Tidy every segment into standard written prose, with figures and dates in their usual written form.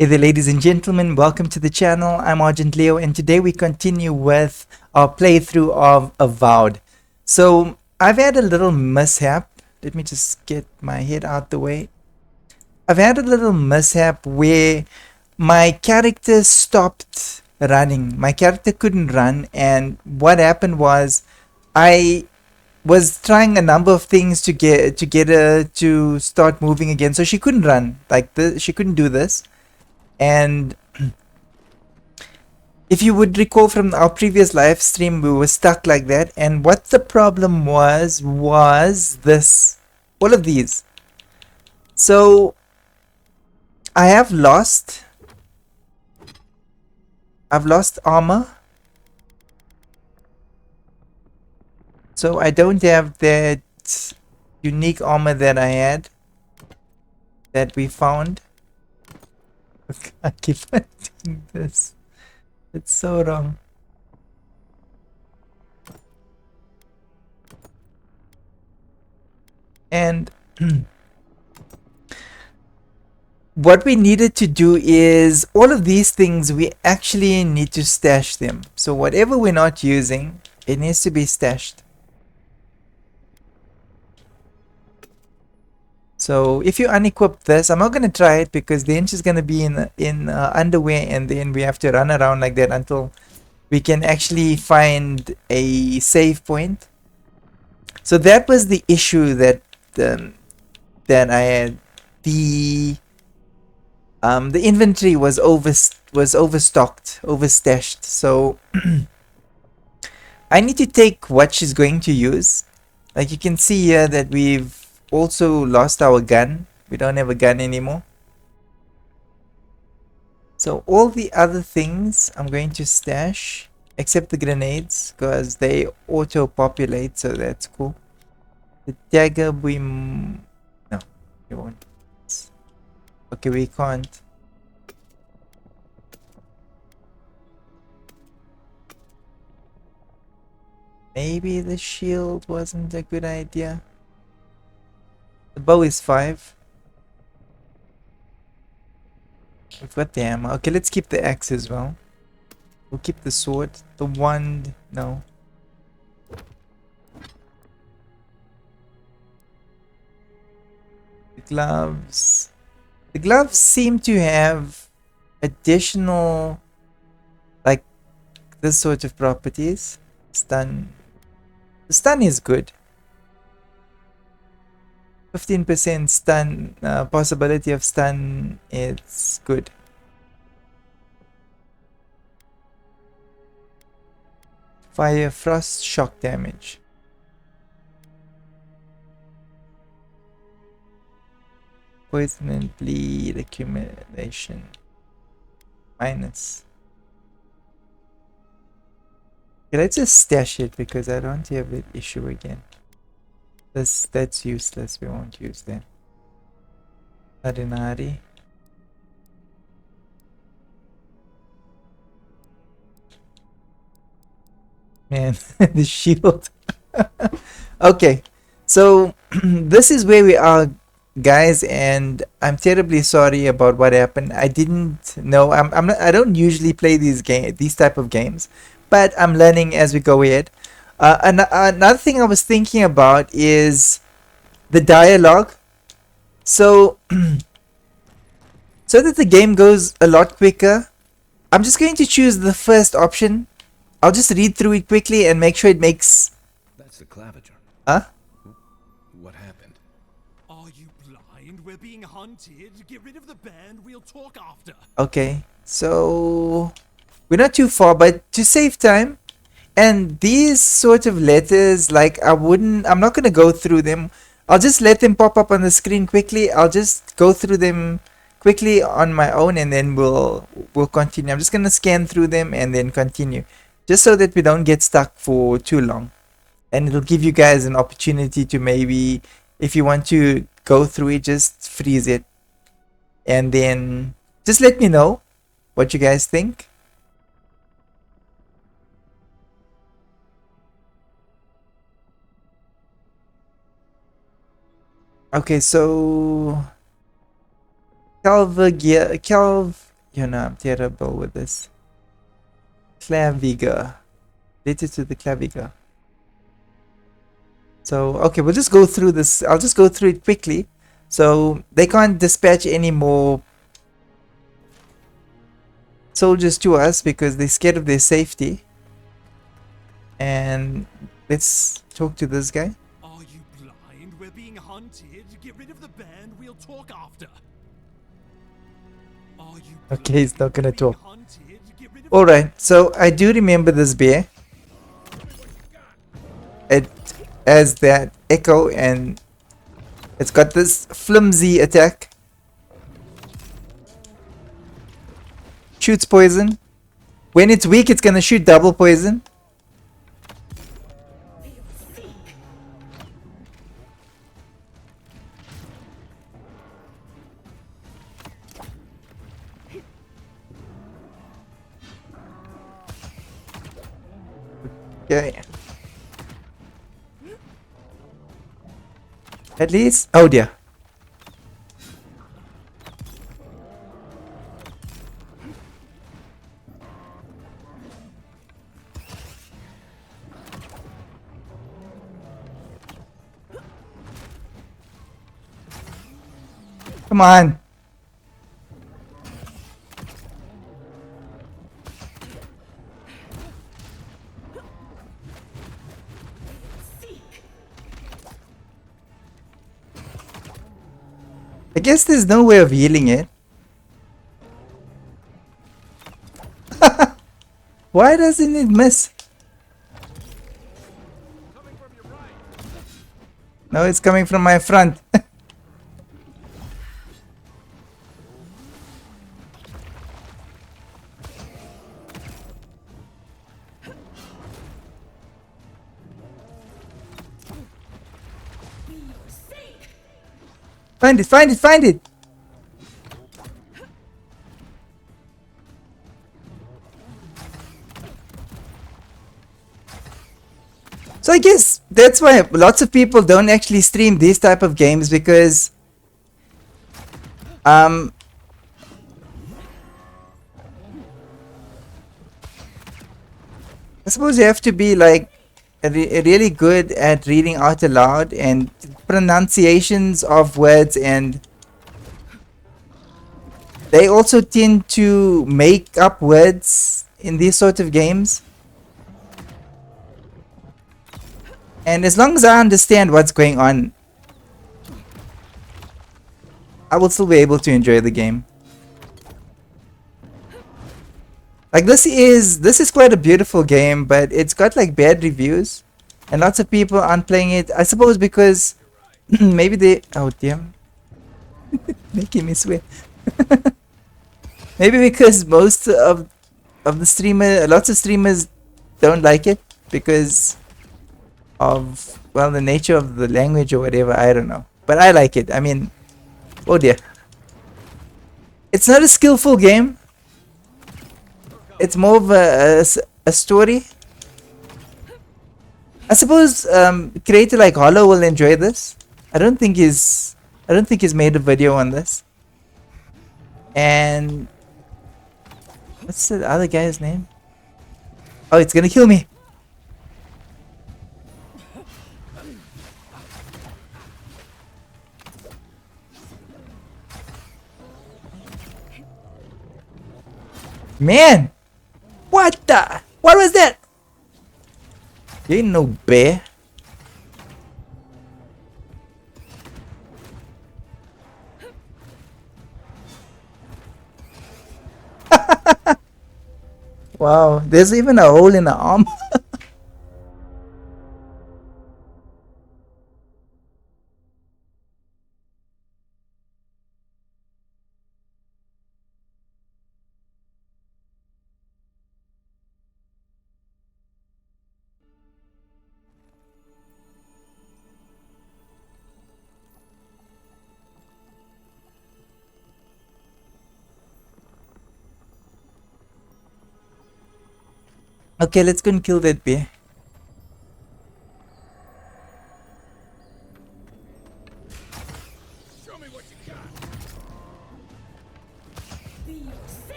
Hey there, ladies and gentlemen, welcome to the channel. I'm Argent Leo, and today we continue with our playthrough of Avowed. So, I've had a little mishap. Let me just get my head out the way. I've had a little mishap where my character stopped running. My character couldn't run, and what happened was I was trying a number of things to get her to start moving again. So she couldn't run like this. She couldn't do this. And if you would recall from our previous live stream, we were stuck like that. And what the problem was this, all of these. So I've lost armor. So I don't have that unique armor that I had, that we found. I keep on doing this. It's so wrong. And what we needed to do is all of these things, we actually need to stash them. So whatever we're not using, it needs to be stashed. So if you unequip this, I'm not going to try it because the inch is going to be in underwear, and then we have to run around like that until we can actually find a save point. So that was the issue that that I had. The inventory was overstocked, overstashed. So I need to take what she's going to use. Like you can see here that we've also lost our gun. We don't have a gun anymore. So all the other things I'm going to stash, except the grenades, because they auto-populate, so that's cool. The dagger no, we won't. Okay, we can't. Maybe the shield wasn't a good idea. The bow is 5. We've got the ammo. Okay, let's keep the axe as well. We'll keep the sword. The wand, no. The gloves. The gloves seem to have additional, like, this sort of properties. Stun. The stun is good. 15% stun, possibility of stun, it's good. Fire, frost, shock damage. Poison and bleed accumulation. Minus. Okay, let's just stash it because I don't have that issue again. That's useless. We won't use that. Arinari. Man, the shield. Okay, so this is where we are, guys, and I'm terribly sorry about what happened. I didn't know. I don't usually play these type of games, but I'm learning as we go ahead. Another thing I was thinking about is the dialogue. So so that the game goes a lot quicker, I'm just going to choose the first option. I'll just read through it quickly and make sure it makes... That's the claviger. Huh? What happened? Are you blind? We're being hunted. Get rid of the band. We'll talk after. Okay, so we're not too far, but to save time, and these sort of letters, like I'm not gonna go through them. I'll just let them pop up on the screen quickly. I'll just go through them quickly on my own, and then we'll continue. I'm just gonna scan through them and then continue, just so that we don't get stuck for too long. And it'll give you guys an opportunity to maybe, if you want to go through it, just freeze it. And then just let me know what you guys think. Okay, so carve You know, I'm terrible with this. Claviger. Related to the claviger. So, okay, we'll just go through this. I'll just go through it quickly. So, they can't dispatch any more soldiers to us because they're scared of their safety. And let's talk to this guy. Are you blind? We're being hunted. Get rid of the band. We'll talk after. Are you blind? Okay, he's not gonna We're being talk. hunted. Get rid of Alright, so I do remember this bear. It has that echo and it's got this flimsy attack. Shoots poison. When it's weak, it's gonna shoot double poison. Okay. At least, oh dear. Come on. I guess there's no way of healing it. Why doesn't it miss? No, it's coming from my front. Find it, find it, find it! So I guess that's why lots of people don't actually stream these type of games because I suppose you have to be like really good at reading out aloud and pronunciations of words, and they also tend to make up words in these sort of games. And as long as I understand what's going on, I will still be able to enjoy the game. Like this is quite a beautiful game, but it's got like bad reviews and lots of people aren't playing it. I suppose because maybe they, oh damn, making me swear. Maybe because most of lots of streamers don't like it because of, well, the nature of the language or whatever. I don't know, but I like it. I mean, oh dear, it's not a skillful game. It's more of a story. I suppose creator like Hollow will enjoy this. I don't think he's made a video on this. And what's the other guy's name? Oh, it's gonna kill me. Man! What the? What was that? You ain't no bear. Wow, there's even a hole in the arm. Okay, let's go and kill that bear. Show me what you got.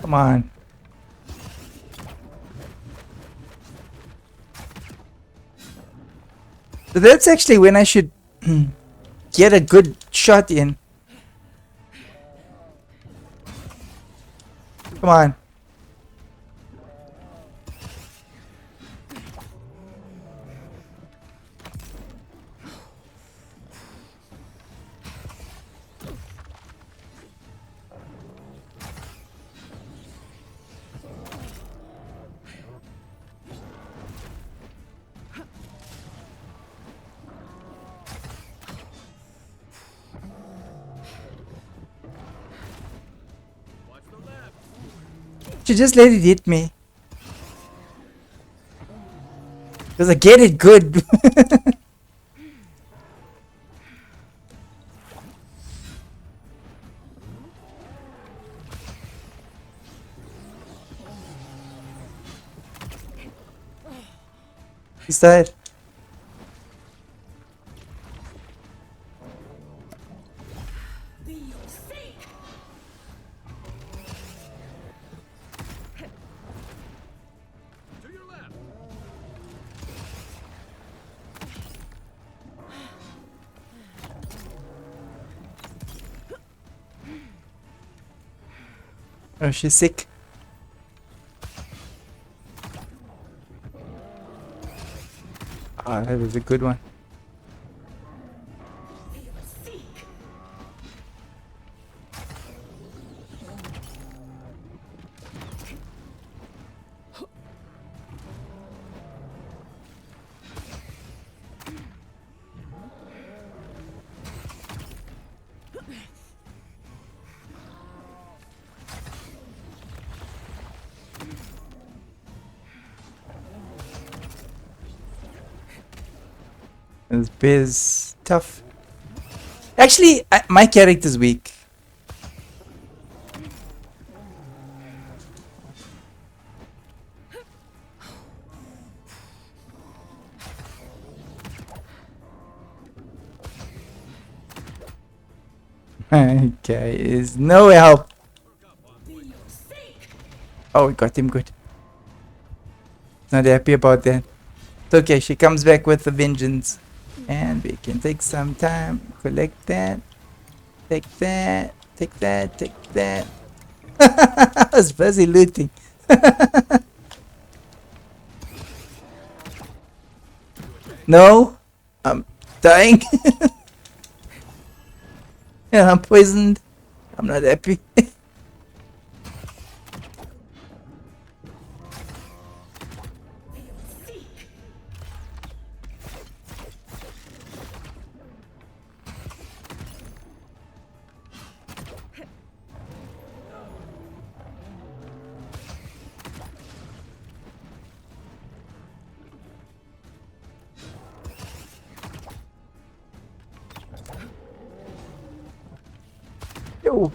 Come on. So that's actually when I should get a good shot in. Come on. Should just let it hit me. Because I get it good. He's tired. Oh, she's sick. Ah, that was a good one. This Biz tough. Actually, my character's weak. Okay, is no help. Oh, we got him good. Not happy about that. It's okay, she comes back with a vengeance. And we can take some time, collect that, take that, take that, take that. I was busy looting. No, I'm dying. Yeah, I'm poisoned. I'm not happy. Yo.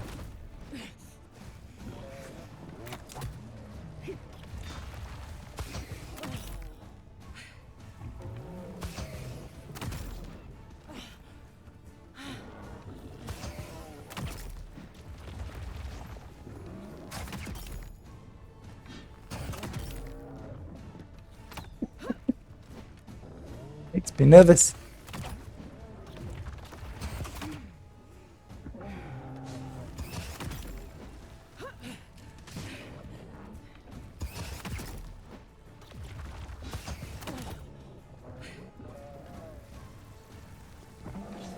Makes me nervous.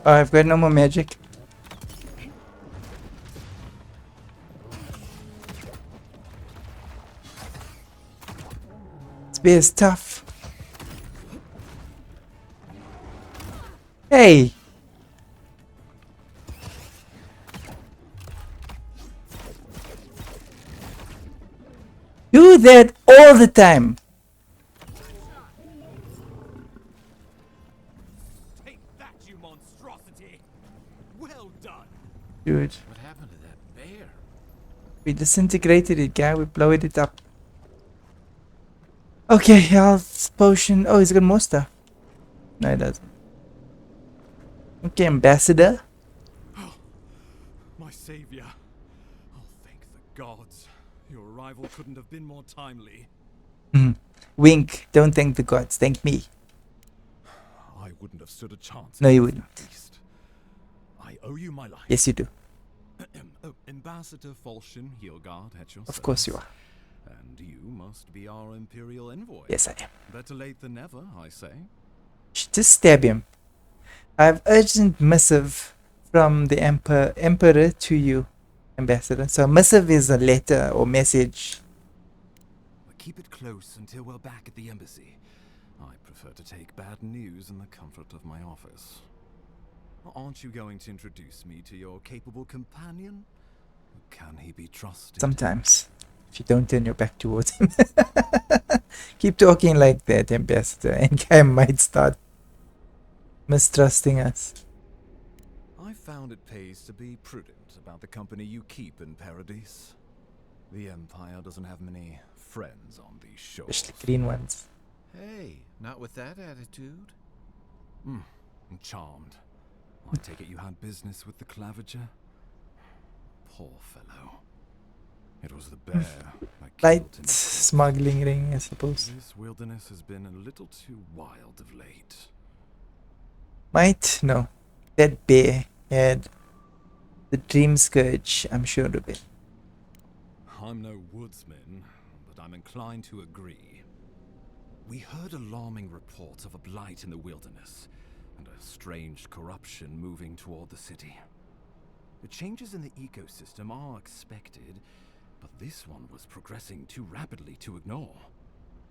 Oh, I've got no more magic. Spear is tough. Hey! Do that all the time. Take that, you monstrosity! Well done. Dude, What happened to that bear? we disintegrated it, guy. We blowed it up. Okay, health potion. Oh, he's got more stuff. No, he doesn't. Okay, ambassador. My savior. Oh, thank the gods. Your arrival couldn't have been more timely. Wink. Don't thank the gods. Thank me. I wouldn't have stood a chance No, you against wouldn't. that beast. I owe you my life. Yes, you do. Oh, Ambassador Falchion Heelguard at your Of course you service. are. And you must be our Imperial envoy. Yes, I am. Better late than never, I say. Just stab him. I have urgent missive from the emperor to you, ambassador. So missive is a letter or message. But keep it close until we're back at the embassy. I prefer to take bad news in the comfort of my office. Aren't you going to introduce me to your capable companion? Can he be trusted? Sometimes, if you don't turn your back towards him. Keep talking like that, ambassador, and guy might start mistrusting us. I found it pays to be prudent about the company you keep in Paradise. The Empire doesn't have many friends on these shores. Especially green ones. Hey, not with that attitude. I'm charmed. I take it you had business with the Clavager? Poor fellow. It was the bear that killed Light him. smuggling ring, I suppose. This wilderness has been a little too wild of late. Might? No. That bear had the dream scourge, I'm sure of it. I'm no woodsman, but I'm inclined to agree. We heard alarming reports of a blight in the wilderness, and a strange corruption moving toward the city. The changes in the ecosystem are expected, but this one was progressing too rapidly to ignore.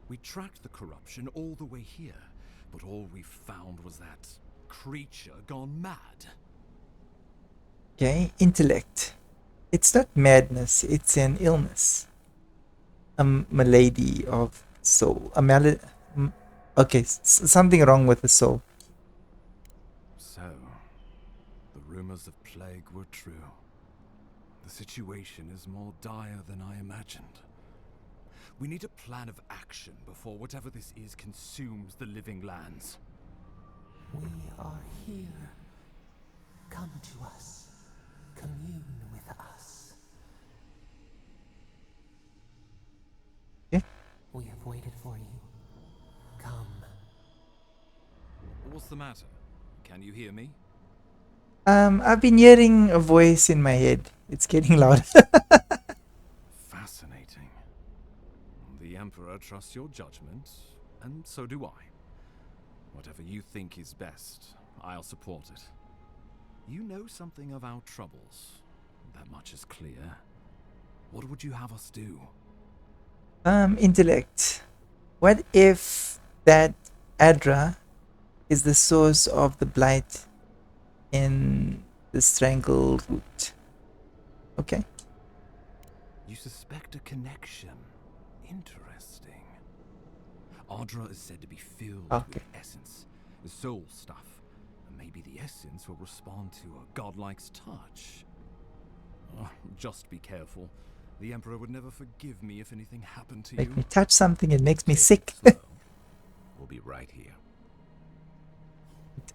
We tracked the corruption all the way here, but all we found was that creature gone mad. Okay, intellect. It's not madness, it's an illness. A malady of soul. Okay, something wrong with the soul. So, the rumors of plague were true. The situation is more dire than I imagined. We need a plan of action before whatever this is consumes the living lands. We are here. Come to us. Commune with us. Okay. We have waited for you. Come. What's the matter? Can you hear me? I've been hearing a voice in my head. It's getting louder. Fascinating. The Emperor trusts your judgment, and so do I. Whatever you think is best, I'll support it. You know something of our troubles. That much is clear. What would you have us do? Intellect. What if that Adra is the source of the blight in the strangle root? Okay. You suspect a connection. Interesting. Adra is said to be filled Okay. with essence, the soul stuff. And maybe the essence will respond to a godlike's touch. Oh, just be careful. The Emperor would never forgive me if anything happened to Make you. me touch something, it makes me Take it sick. slow. We'll be right here.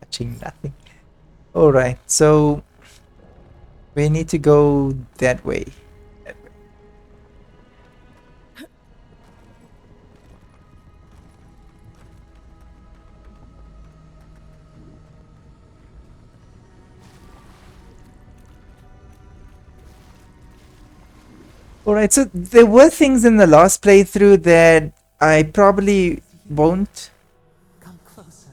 Touching nothing. Alright, so we need to go that way. Alright, so there were things in the last playthrough that I probably won't. Come closer.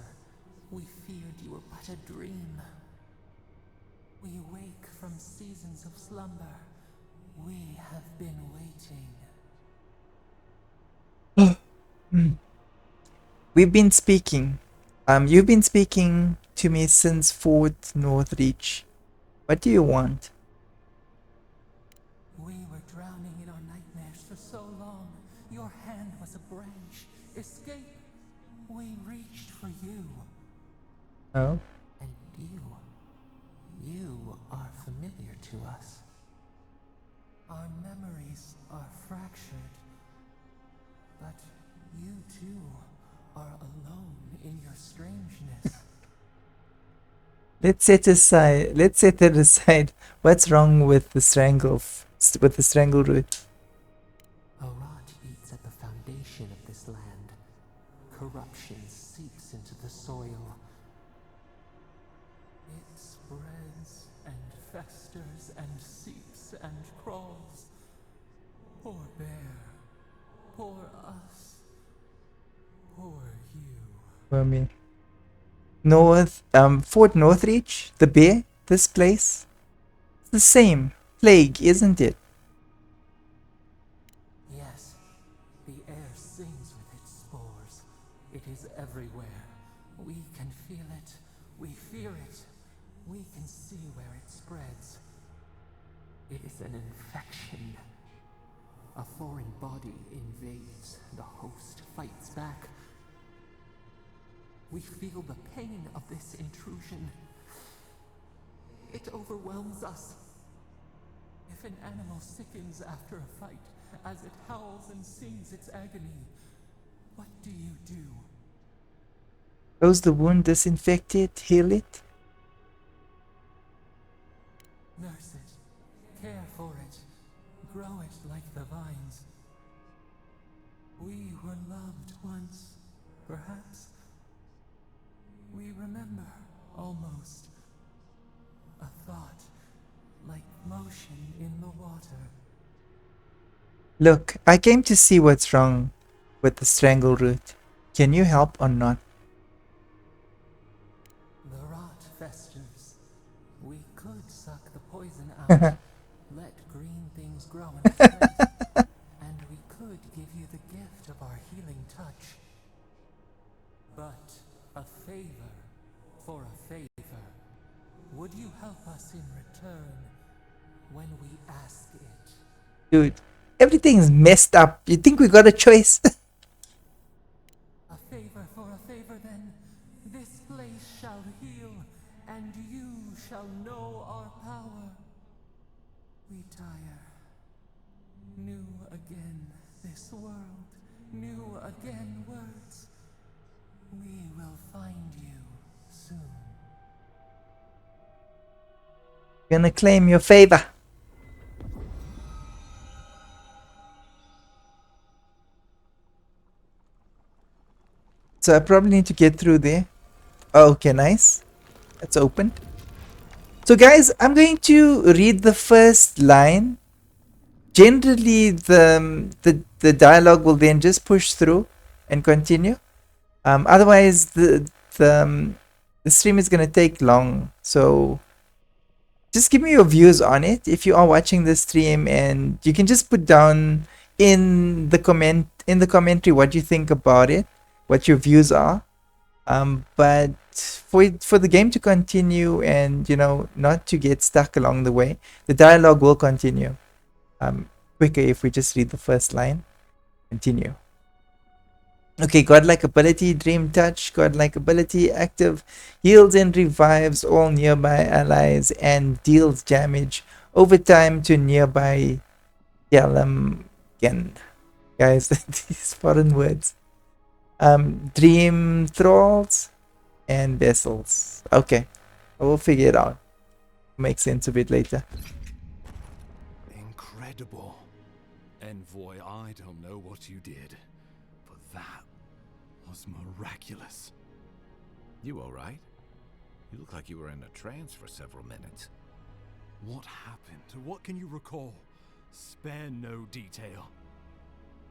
We feared you were but a dream. We awake from seasons of slumber. We have been waiting. We've been speaking. You've been speaking to me since Fort Northreach. What do you want? We were drowning in our nightmares for so long. Your hand was a branch. Escape. We reached for you. Oh? And you are familiar to us. Our memories are fractured. But you too are alone in your strangeness. Let's set it aside. What's wrong with the strangle root? A rot eats at the foundation of this land. Corruption seeps into the soil. It spreads and festers and seeps and crawls. Poor bear. Poor us. Poor you. For me. Fort Northreach, the bear, this place. It's the same plague, isn't it? Yes, the air sings with its spores. It is everywhere. We can feel it. We fear it. We can see where it spreads. It is an infection. A foreign body invades. The host fights back. We feel the pain of this intrusion. It overwhelms us. If an animal sickens after a fight, as it howls and sings its agony, what do you do? Close the wound, disinfect it, heal it. Nurse it, care for it, grow it like the vines. We were loved once, perhaps. We remember, almost. A thought, like motion in the water. Look, I came to see what's wrong with the strangle root. Can you help or not? The rot festers. We could suck the poison out, let green things grow in its place, and we could give you the gift of our healing touch. But a favor for a favor. Would you help us in return when we ask it? Dude, everything's messed up. You think we got a choice? A favor for a favor then. This place shall heal, and you shall know our power. We tire. New again this world, new again words. We will find you soon. Gonna claim your favor. So I probably need to get through there. Oh, okay, nice. It's opened. So guys, I'm going to read the first line. Generally, the dialogue will then just push through and continue. Otherwise, the stream is gonna take long. So just give me your views on it if you are watching the stream, and you can just put down in the commentary what you think about it, what your views are. But for the game to continue and not to get stuck along the way, the dialogue will continue quicker if we just read the first line. Continue. Okay, godlike ability, dream touch, godlike ability, active, heals and revives all nearby allies and deals damage over time to nearby Galamgen. Guys, these foreign words. Dream thralls and vessels. Okay, I will figure it out. Make sense of it later. Incredible. Envoy, I don't know what you did, but that was miraculous. You alright? You look like you were in a trance for several minutes. What happened? What can you recall? Spare no detail.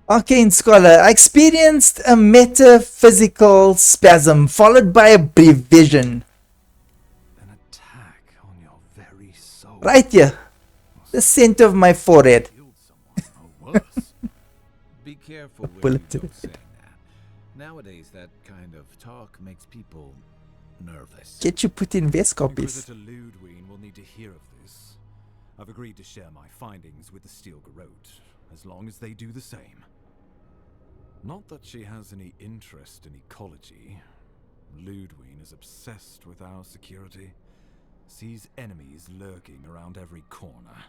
Arcane Scholar, I experienced a metaphysical spasm followed by a brief vision. An attack on your very soul. Right here. The center of my forehead. Killed someone, or worse. Be careful where you bullet to go the saying that. Nowadays, that kind of talk makes people nervous. Get you put in vest copies. Inquisitor Ludwine will need to hear of this. I've agreed to share my findings with the Steel Garrote, as long as they do the same. Not that she has any interest in ecology. Ludwine is obsessed with our security. Sees enemies lurking around every corner.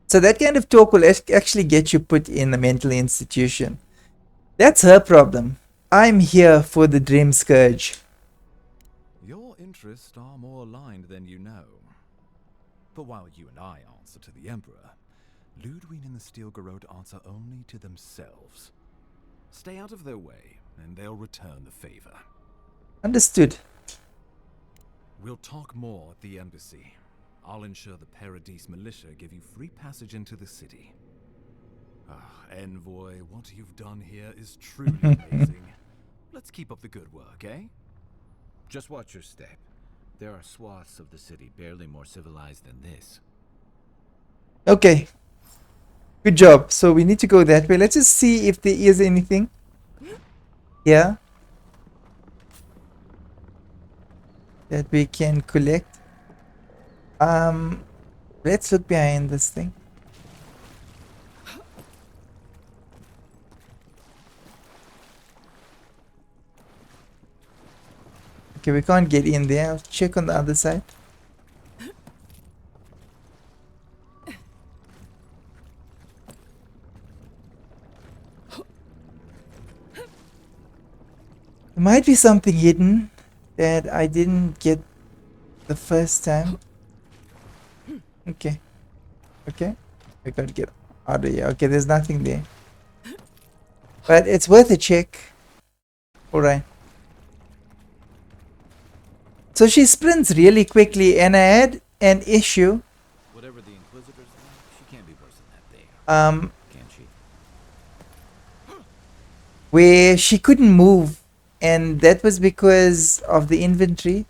So that kind of talk will actually get you put in a mental institution. That's her problem. I'm here for the Dream Scourge. You're interests are more aligned than you know. But while you and I answer to the Emperor, Ludwig and the Steel Garrote answer only to themselves. Stay out of their way, and they'll return the favor. Understood. We'll talk more at the embassy. I'll ensure the Paradise militia give you free passage into the city. Envoy, what you've done here is truly amazing. Let's keep up the good work, eh? Just watch your step. There are swaths of the city barely more civilized than this. Okay. Good job. So we need to go that way. Let's just see if there is anything. Yeah. That we can collect. Let's look behind this thing. Okay, we can't get in there. I'll check on the other side. There might be something hidden that I didn't get the first time. Okay. Okay. We gotta get out of here. Okay, there's nothing there. But it's worth a check. Alright. So she sprints really quickly, and I had an issue. Whatever the Inquisitors have, she can't be worse than that there. Can she? Where she couldn't move, and that was because of the inventory.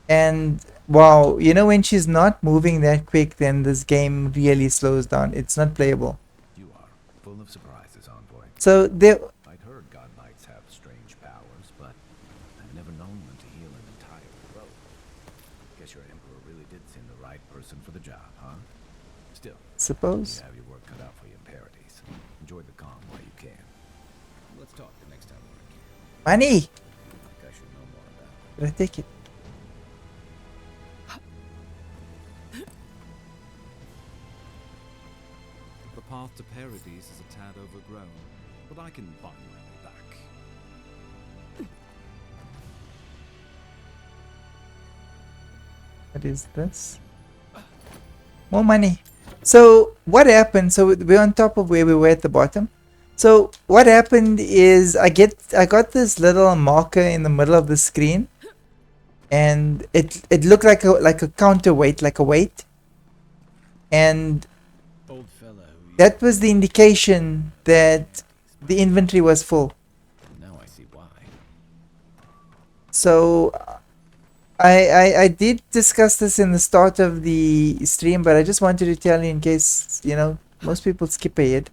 And wow, you know, when she's not moving that quick, then this game really slows down. It's not playable. You are full of surprises, Envoy. So there, I'd heard God Knights have strange powers, but I've never known them to heal an entire row. Guess your Emperor really did send the right person for the job, huh? Still, suppose. you have your work cut out for you in Paradise. Enjoy the calm while you can. Let's talk the next time we're here. Money. I think I should know more about it. Did I take it? The path to Paradise is a tad overgrown, but I can find my way back. What is this? More money. So what happened? So we're on top of where we were at the bottom. So what happened is I got this little marker in the middle of the screen, and it looked like a counterweight, like a weight, and Old fella who that was the indication that the inventory was full. now I see why. So I did discuss this in the start of the stream, but I just wanted to tell you in case, you know, most people skip ahead.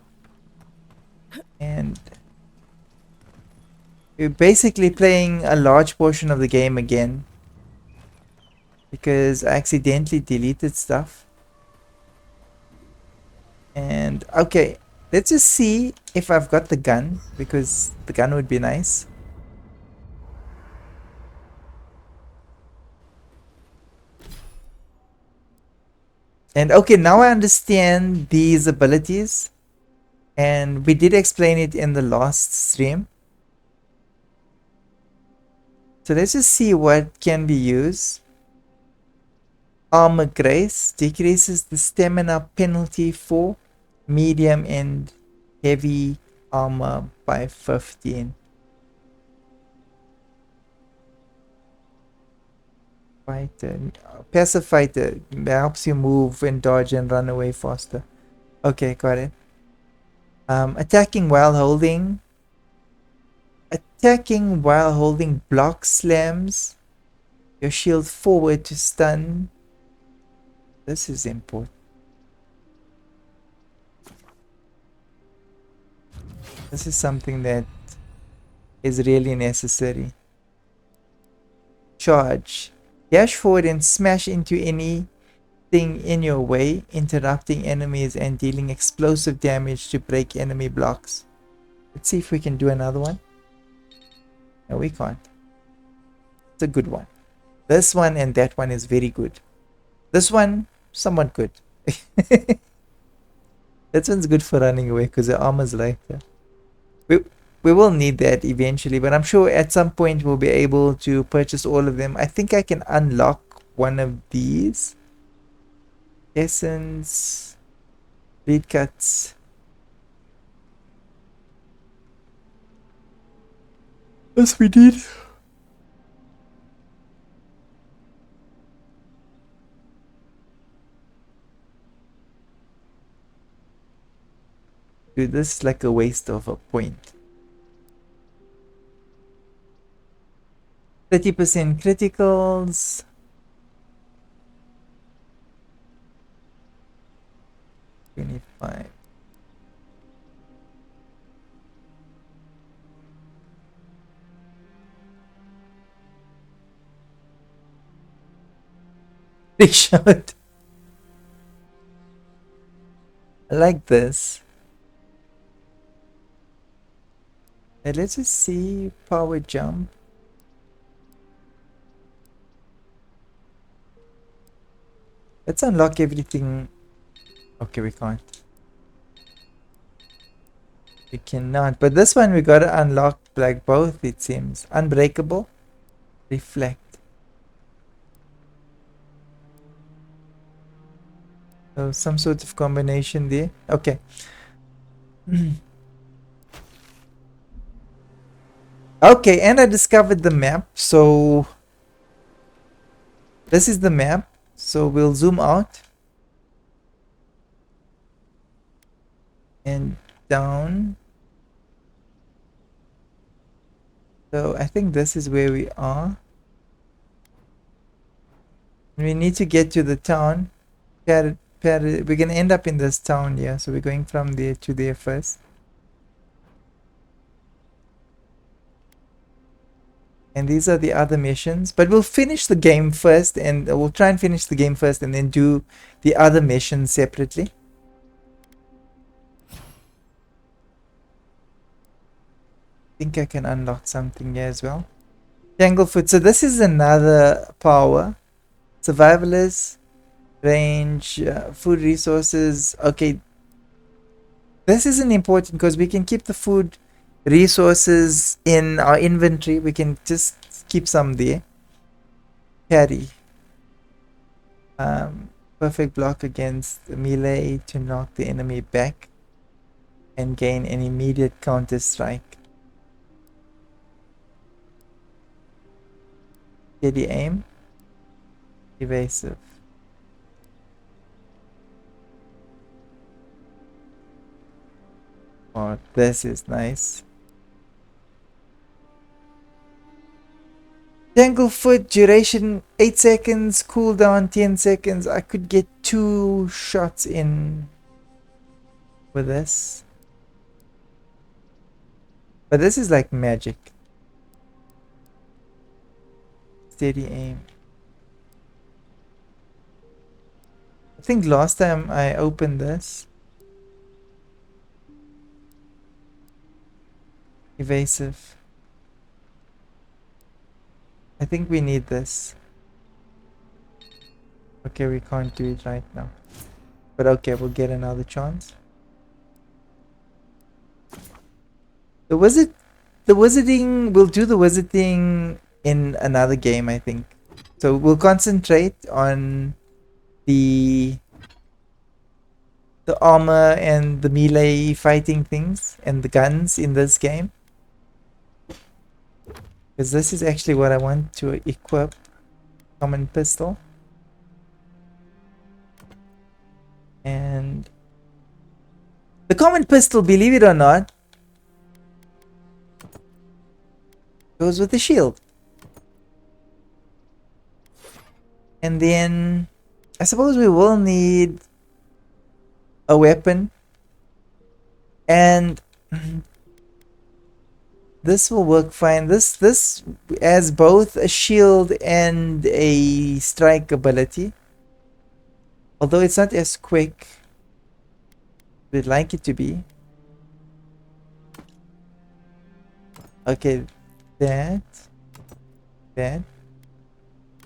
And we're basically playing a large portion of the game again because I accidentally deleted stuff. And okay, let's just see if I've got the gun, because the gun would be nice. And okay, now I understand these abilities, and we did explain it in the last stream. So let's just see what can be used. Armor Grace decreases the stamina penalty for medium and heavy armor by 15. Fighter, passive fighter helps you move and dodge and run away faster. Okay, got it. Attacking while holding block slams your shield forward to stun. This is important. This is something that is really necessary. Charge. Dash forward and smash into anything in your way, interrupting enemies and dealing explosive damage to break enemy blocks. Let's see if we can do another one. No, we can't. It's a good one. This one and that one is very good. This one, somewhat good. That one's good for running away because the armor's lighter. we will need that eventually, but I'm sure at some point we'll be able to purchase all of them. I think I can unlock one of these. Essence, lead cuts. Yes, we did. Dude, this is like a waste of a point. 30% criticals. 25. Big shot. I like this. Let's just see power jump. Let's unlock everything. Okay, we can't. We cannot. But this one we gotta unlock like both, it seems. Unbreakable. Reflect. So some sort of combination there. Okay. Okay, and I discovered the map. So this is the map. So we'll zoom out. And down. So I think this is where we are. We need to get to the town. We're gonna end up in this town here, so we're going from there to there first. And these are the other missions, but we'll finish the game first, and we'll try and finish the game first and then do the other missions separately. I think I can unlock something here as well. Tanglefoot. So this is another power. Survivalist, range, food resources. Okay, this isn't important because we can keep the food resources in our inventory. We can just keep some there. Carry. Perfect block against melee to knock the enemy back and gain an immediate counter strike. Steady aim. Evasive. Oh, this is nice. Tanglefoot, duration 8 seconds, cooldown 10 seconds. I could get 2 shots in with this. But this is like magic. Steady aim. I think last time I opened this. Evasive. I think we need this. Okay, we can't do it right now. But okay, we'll get another chance. The wizarding, we'll do the wizarding in another game, I think. So we'll concentrate on the armor and the melee fighting things and the guns in this game. Because this is actually what I want to equip. Common pistol. And the common pistol, believe it or not, goes with the shield. And then I suppose we will need a weapon. And this will work fine. This has both a shield and a strike ability. Although it's not as quick. We'd like it to be. Okay, that.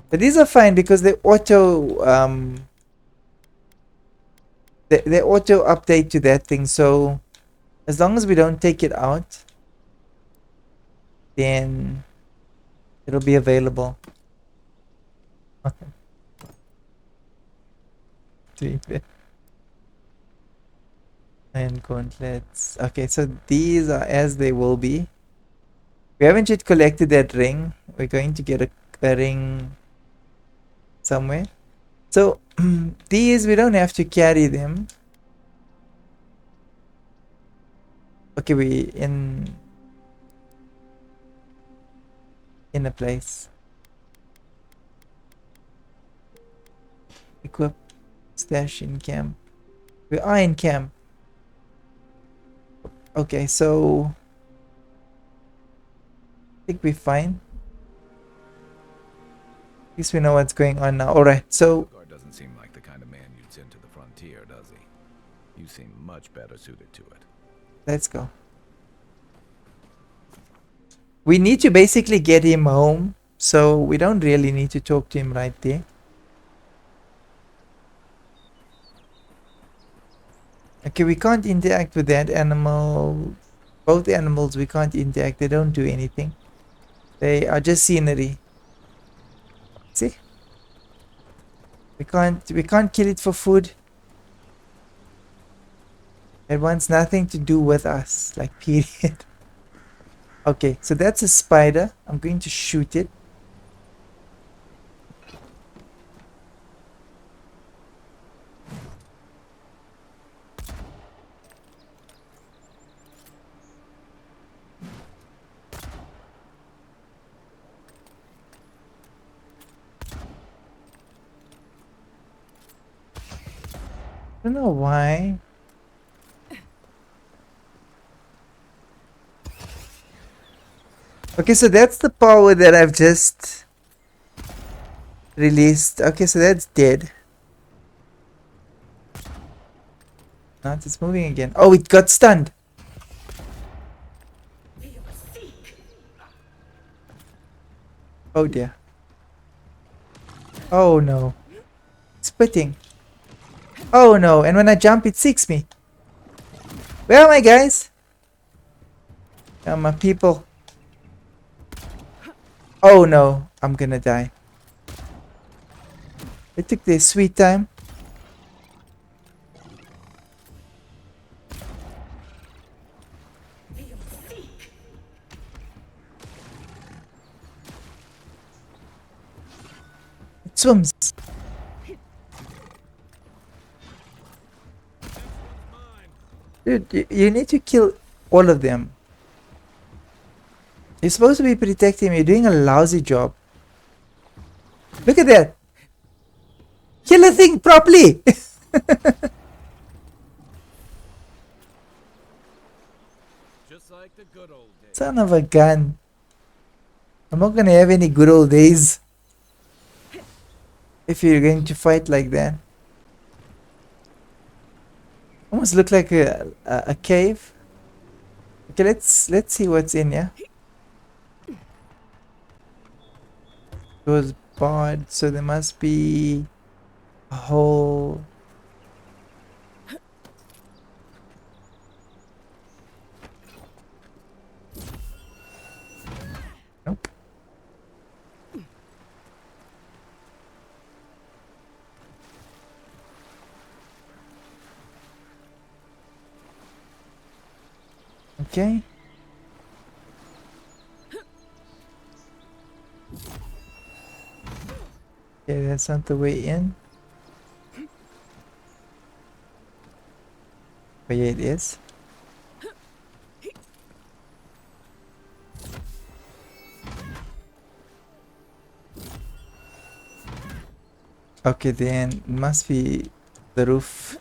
But these are fine because they auto they auto update to that thing. So as long as we don't take it out. then it'll be available. And gauntlets. Okay, so these are as they will be. We haven't yet collected that ring. We're going to get a ring somewhere. So these we don't have to carry them. Okay, we in a place. Equip, stash in camp. We are in camp. Okay, so I think we're fine. At least we know what's going on now. Alright, so Guard doesn't seem like the kind of man you'd send to the frontier, does he? You seem much better suited to it. let's go. We need to basically get him home, so we don't really need to talk to him right there. Okay, we can't interact with that animal. Both animals we can't interact. They don't do anything. They are just scenery. See? We can't kill it for food. It wants nothing to do with us. Like, period. Okay, so that's a spider. I'm going to shoot it. I don't know why. Okay, so that's the power that I've just released. Okay, so that's dead. Not, it's moving again. Oh, it got stunned. Oh dear. Oh no. Spitting. Oh no, and when I jump it seeks me. Where am I, guys? My people. Oh no, I'm gonna die. They took their sweet time. It swims. Dude, you need to kill all of them. You're supposed to be protecting me. You're doing a lousy job. Look at that. Kill the thing properly. Just like the good old days. Son of a gun. I'm not gonna have any good old days if you're going to fight like that. Almost look like a cave. Okay, let's see what's in here. It was barred, so there must be a hole. Nope. Okay. Okay, that's not the way in. But yeah, it is. Okay, then it must be the roof.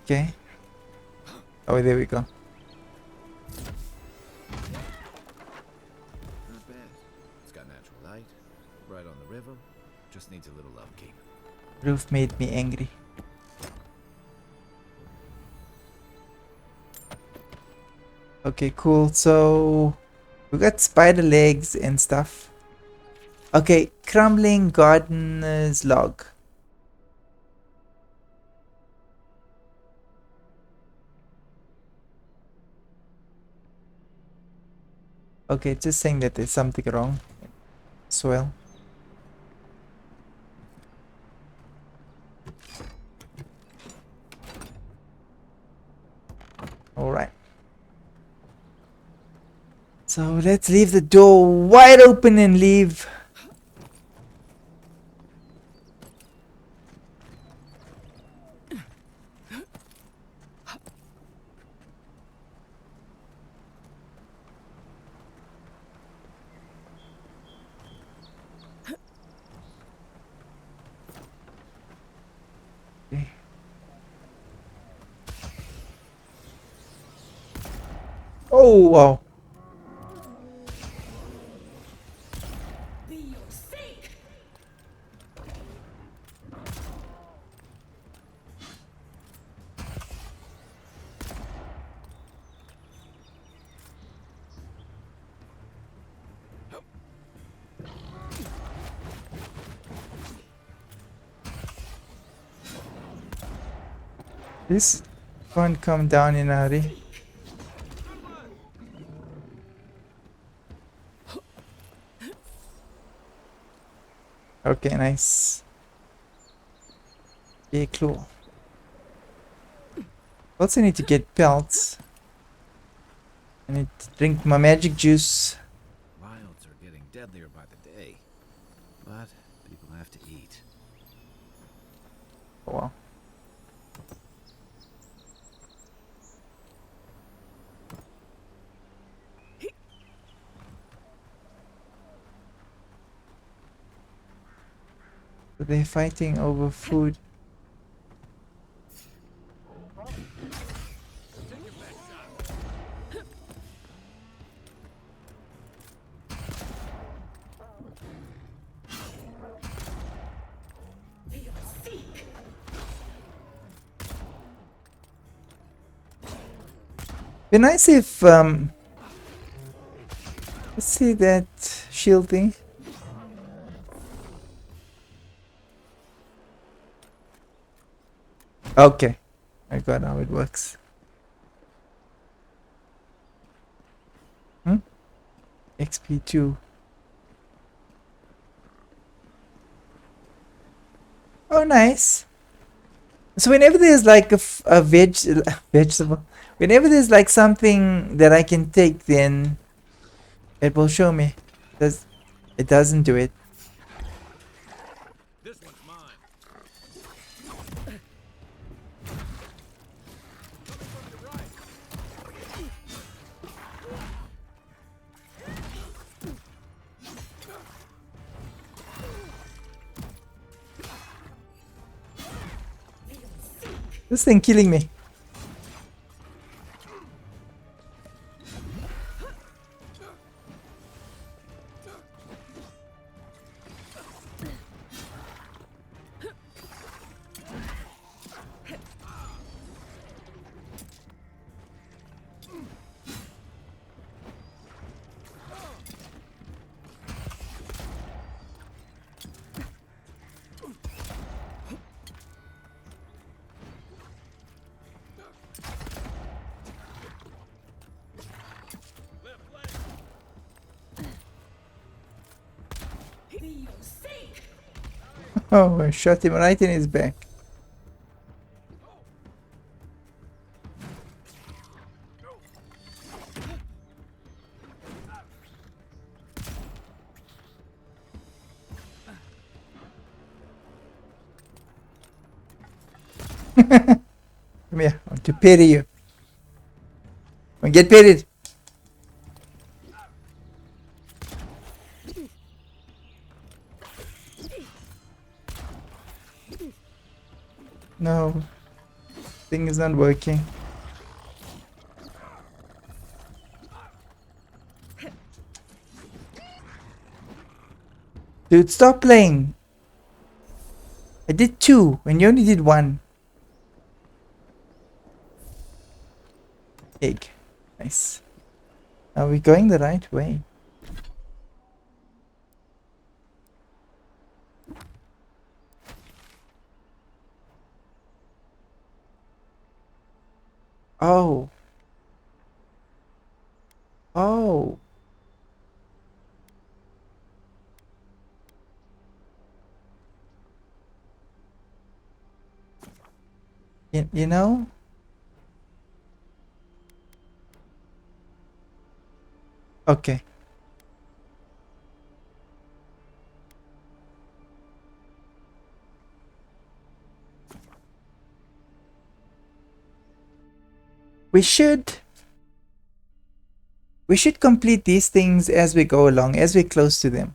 Okay. Oh, there we go. Not bad. It's got natural light, right on the river. Just needs a little upkeep. Roof made me angry. Okay, cool. So we got spider legs and stuff. Okay, crumbling gardener's log. Okay, just saying that there's something wrong. Soil. Alright. So let's leave the door wide open and leave. Okay. Oh wow. This can't come down in a hurry. Okay, nice. Okay, cool. Also need to get pelts. I need to drink my magic juice. Wilds are getting deadlier by the day. But people have to eat. Oh, wow. So they're fighting over food. Be nice if let's see that shield thing. Okay, I got how it works. XP2. Oh, nice. So whenever there's like a vegetable, whenever there's like something that I can take, then it will show me. Does it doesn't do it? This one's mine. This thing killing me. Oh, I shot him right in his back. Come here, I want to pity you. Come on, get pitted. No, thing is not working. Dude, stop playing. I did 2 when you only did 1. Egg. Nice. Are we going the right way? Oh. Oh. You know? Okay. We should complete these things as we go along, as we're close to them.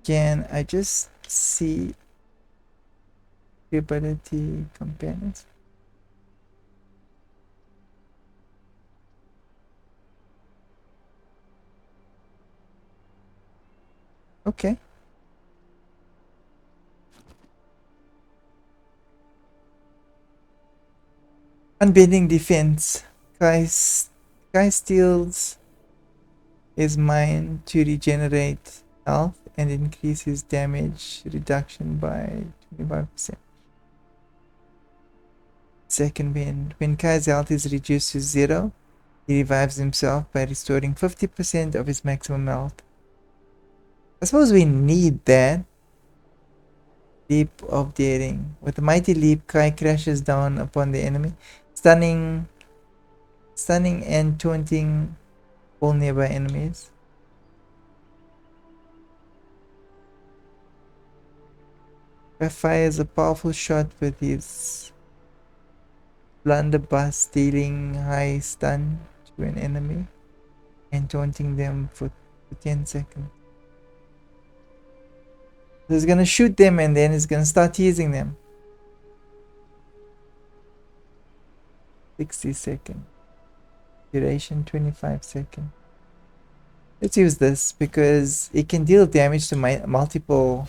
Can I just see ability companions? Okay. Unbending defense. Guy steals his mind to regenerate health and increase his damage reduction by 25%. Second wind. When Kai's health is reduced to 0, he revives himself by restoring 50% of his maximum health. I suppose we need that. Leap of daring. With a mighty leap, Kai crashes down upon the enemy, stunning and taunting all nearby enemies. Kai fires a powerful shot with his blunderbuss, dealing high stun to an enemy and taunting them for 10 seconds. So he's gonna shoot them and then he's gonna start teasing them. 60 seconds. Duration 25 seconds. Let's use this because it can deal damage to my multiple.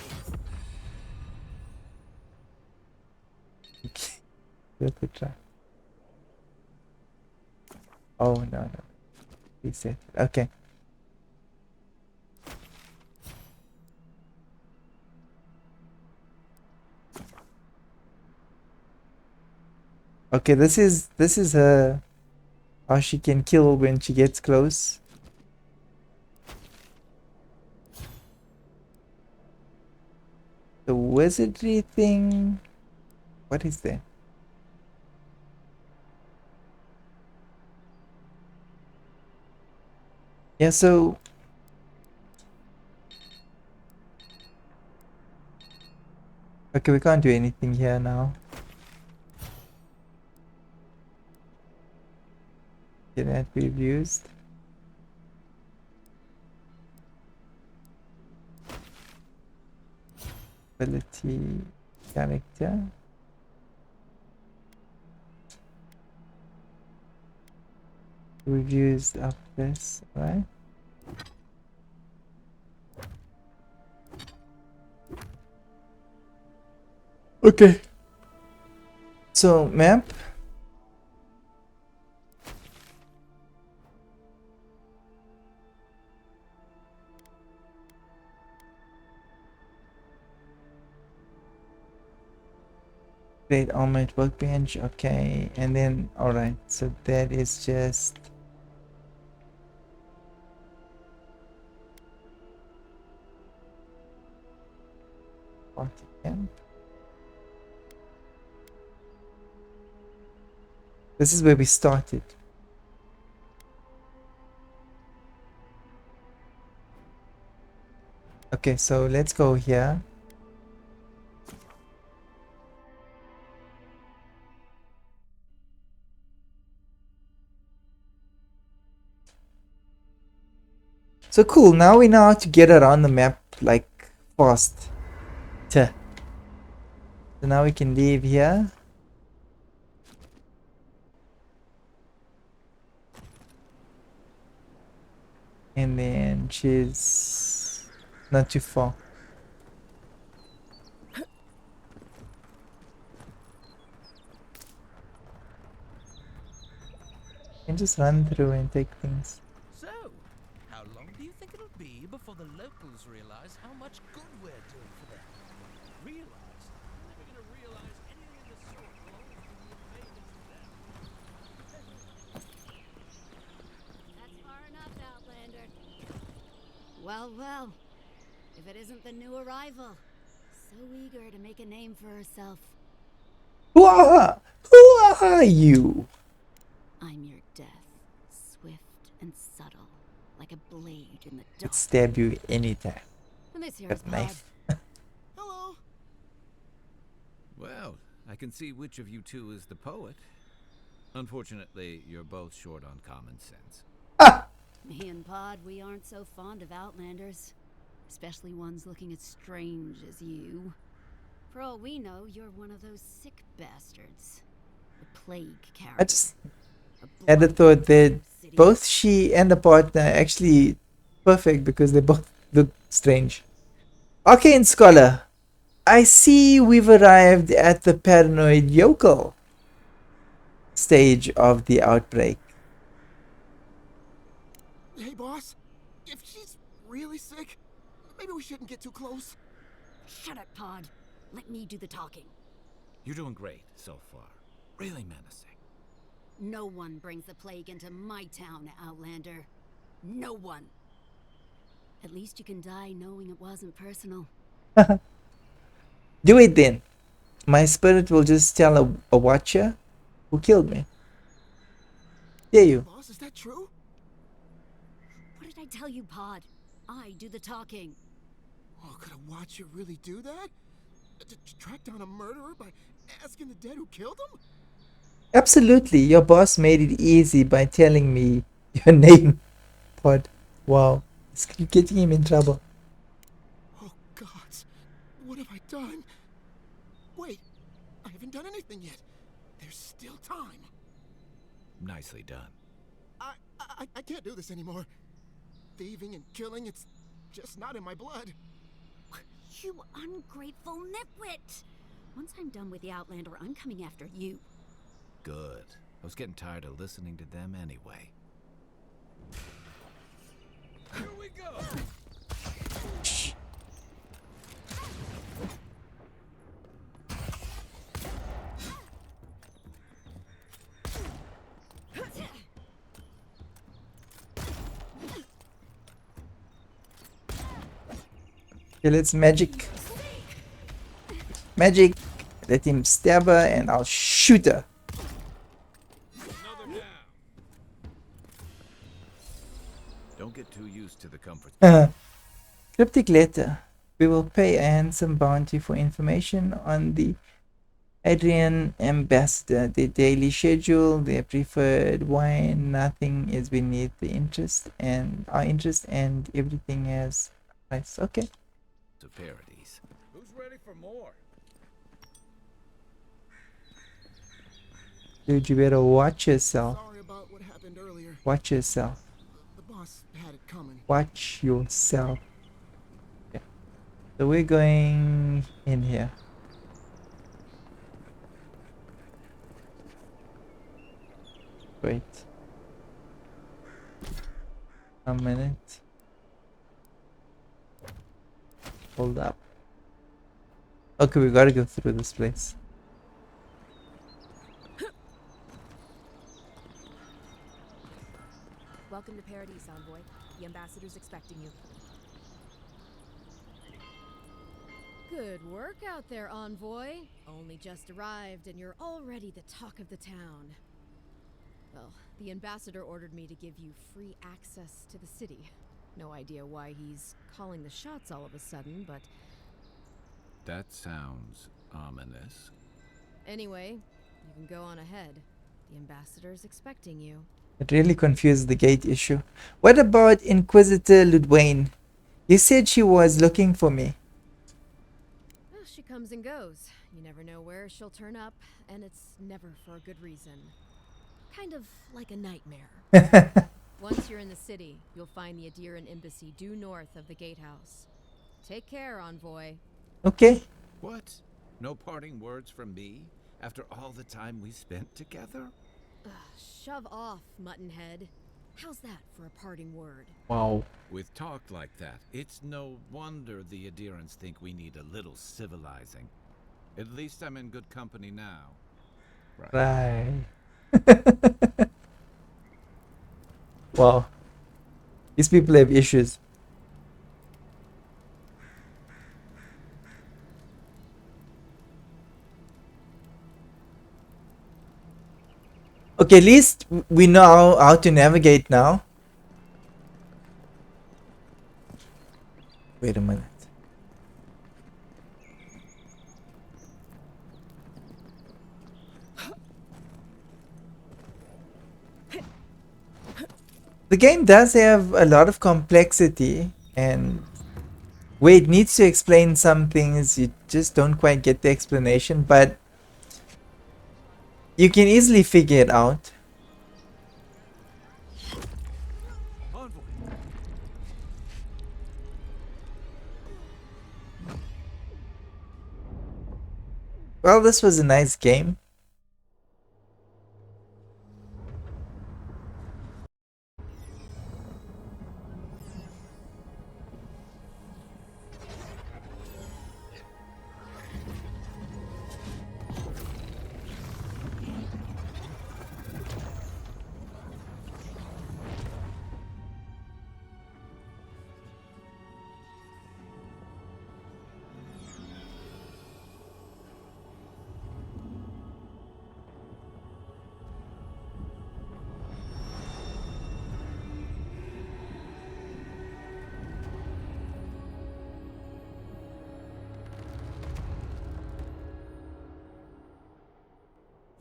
Worth a try. Oh no. Reset. Okay. Okay, this is her how she can kill when she gets close. The wizardry thing. What is that? Yeah, so okay, we can't do anything here now. Okay, that we've used. Ability character. We've used up this, right? Okay. So map. Great armored workbench, okay, and then alright, so that is just party camp. This is where we started. Okay, so let's go here. So cool, now we know how to get around the map like fast. So now we can leave here. And then she's not too far. And just run through and take things. So, how long do you think it'll be before the locals realize how much good we're doing for them? Realize? They're never gonna realize anything of the sort will always be the invaders to them. That's far enough, Outlander. Well, well. If it isn't the new arrival. So eager to make a name for herself. Who are you? I'm your death. Swift and subtle. Like a blade in the Could dark. stab you anytime. And this here's Got a Pod. knife. Hello. Well, I can see which of you two is the poet. Unfortunately, you're both short on common sense. Ah! Me and Pod, we aren't so fond of Outlanders. Especially ones looking as strange as you. For all we know, you're one of those sick bastards. The plague carrier. I just A had a blight thought that city. both she and the partner are actually perfect because they both look strange. Arcane Scholar, I see we've arrived at the paranoid yokel stage of the outbreak. Hey, boss. If she's really sick, maybe we shouldn't get too close. Shut it, Pod. Let me do the talking. You're doing great so far. Really menacing. No one brings the plague into my town, Outlander. No one. At least you can die knowing it wasn't personal. Do it then. My spirit will just tell a watcher who killed me. Dare you? Boss, is that true? What did I tell you, Pod? I do the talking. Oh, could a watcher really do that? To track down a murderer by asking the dead who killed him? Absolutely. Your boss made it easy by telling me your name. Pod. Wow. It's getting him in trouble. Oh, gods. What have I done? Wait, I haven't done anything yet. There's still time. Nicely done. I can't do this anymore. Thieving and killing, it's just not in my blood. You ungrateful nitwit! Once I'm done with the Outlander, I'm coming after you. Good. I was getting tired of listening to them anyway. Here we go! Okay, let's magic. Magic. Let him stab her and I'll shoot her. Another down. Don't get too used to the comfort. Cryptic letter. We will pay a handsome bounty for information on the Adrian ambassador, their daily schedule, their preferred wine. Nothing is beneath the interest and our interest, and everything has price. Okay. To parodies. Who's ready for more? Dude, you better watch yourself. Sorry about what happened earlier. Watch yourself. The boss had it coming. Watch yourself. Okay. So we're going in here. Wait. A minute. Hold up. Okay, we gotta go through this place. Welcome to Paradise, Envoy. The ambassador's expecting you. Good work out there, Envoy. Only just arrived and you're already the talk of the town. Well, the ambassador ordered me to give you free access to the city. No idea why he's calling the shots all of a sudden, but... That sounds ominous. Anyway, you can go on ahead. The ambassador's expecting you. It really confused the gate issue. What about Inquisitor Ludwayne? You said she was looking for me. Well, she comes and goes. You never know where she'll turn up, and it's never for a good reason. Kind of like a nightmare. Once you're in the city, you'll find the Adiran embassy due north of the gatehouse. Take care, Envoy. Okay. What? No parting words from me? After all the time we spent together? Shove off, Muttonhead. How's that for a parting word? Wow. With talk like that, it's no wonder the Adirans think we need a little civilizing. At least I'm in good company now. Right. Wow. These people have issues. Okay, at least we know how to navigate now. Wait a minute. The game does have a lot of complexity, and where it needs to explain some things, you just don't quite get the explanation, but you can easily figure it out. Well, this was a nice game.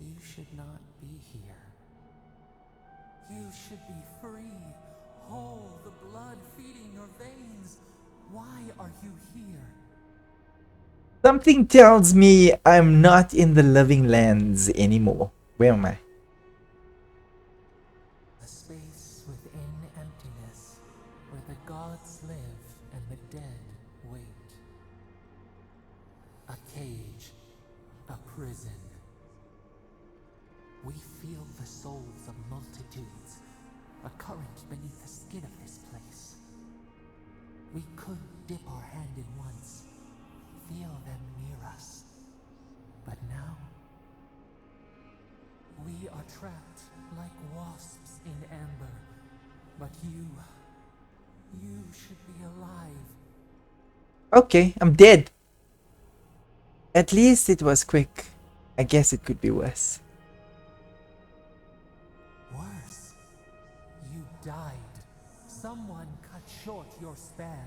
You should not be here. You should be free, whole, the blood feeding your veins. Why are you here? Something tells me I'm not in the living lands anymore. Where am I? A space within emptiness, where the gods live and the dead wait. A cage, a prison. We feel the souls of multitudes, a current beneath the skin of this place. We could dip our hand in once, feel them near us. But now, we are trapped like wasps in amber. But you should be alive. Okay, I'm dead. At least it was quick. I guess it could be worse. Worse, you died. Someone cut short your span.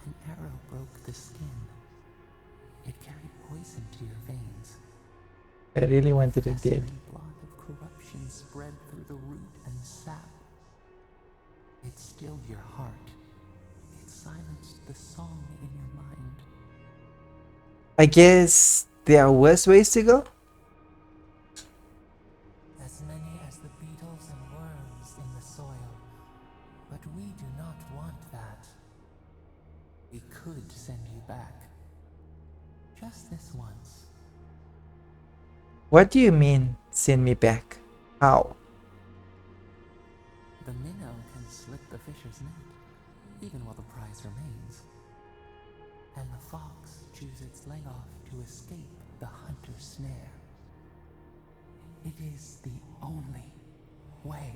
An arrow broke the skin. It carried poison to your veins. I really wanted it dead. Festering blot of corruption spread through the root and sap. It stilled your heart. It silenced the song in your mind. I guess there are worse ways to go? As many as the beetles and worms in the soil. But we do not want that. We could send you back. Just this once. What do you mean, send me back? How? The minnow can slip the fisher's net, even while the prize remains. And the fox chews its leg off to escape the hunter's snare. It is the only way.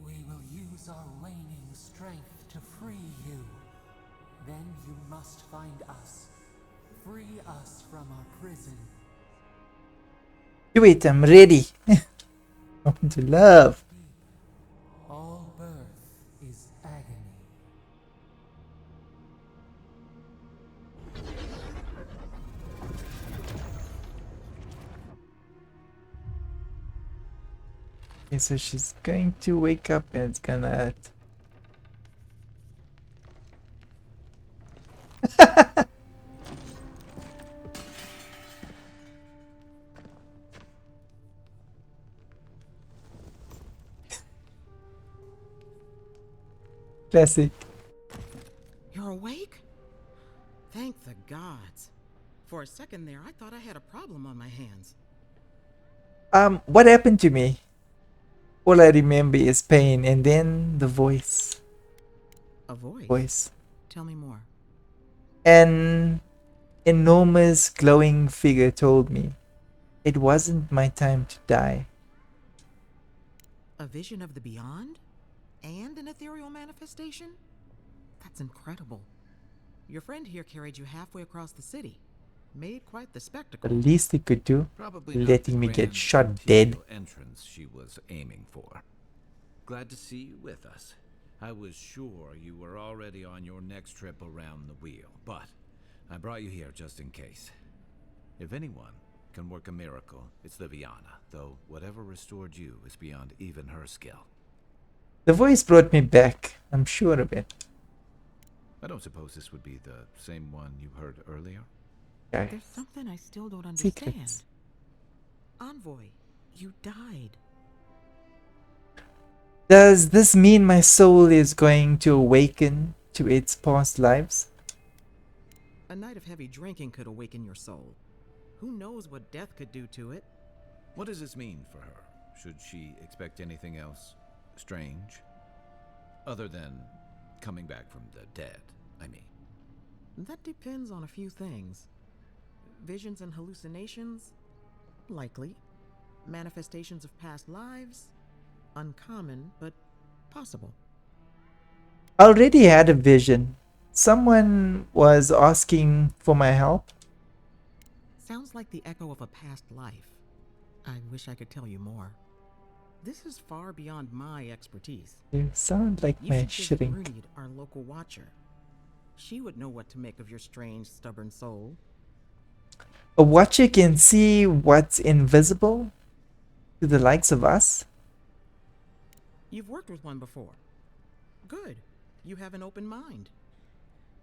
We will use our waning strength to free you. Then you must find us. Free us from our prison. Do it, I'm ready. I want to love. All birth is agony. Okay, so she's going to wake up and it's gonna... Classic. You're awake? Thank the gods. For a second there, I thought I had a problem on my hands. What happened to me? All I remember is pain and then the voice. A voice? Voice. Tell me more. An enormous glowing figure told me it wasn't my time to die. A vision of the beyond? And an ethereal manifestation? That's incredible. Your friend here carried you halfway across the city. made quite the The spectacle. least he could do, Probably not letting the me get grand shot dead. imperial entrance she was aiming for. Glad to see you with us. I was sure you were already on your next trip around the wheel, but I brought you here just in case. If anyone can work a miracle, it's Liviana, though whatever restored you is beyond even her skill. The voice brought me back, I'm sure of it. I don't suppose this would be the same one you heard earlier? Okay. There's something I still don't understand. Secrets. Envoy, you died. Does this mean my soul is going to awaken to its past lives? A night of heavy drinking could awaken your soul. Who knows what death could do to it? What does this mean for her? Should she expect anything else strange? Other than coming back from the dead, I mean. That depends on a few things. Visions and hallucinations? Likely. Manifestations of past lives? Uncommon, but possible. Already had a vision. Someone was asking for my help. Sounds like the echo of a past life. I wish I could tell you more. This is far beyond my expertise. You sound like You my should visit shrink. Runid, our local watcher. She would know what to make of your strange, stubborn soul. A watcher can see what's invisible to the likes of us. You've worked with one before. Good. You have an open mind.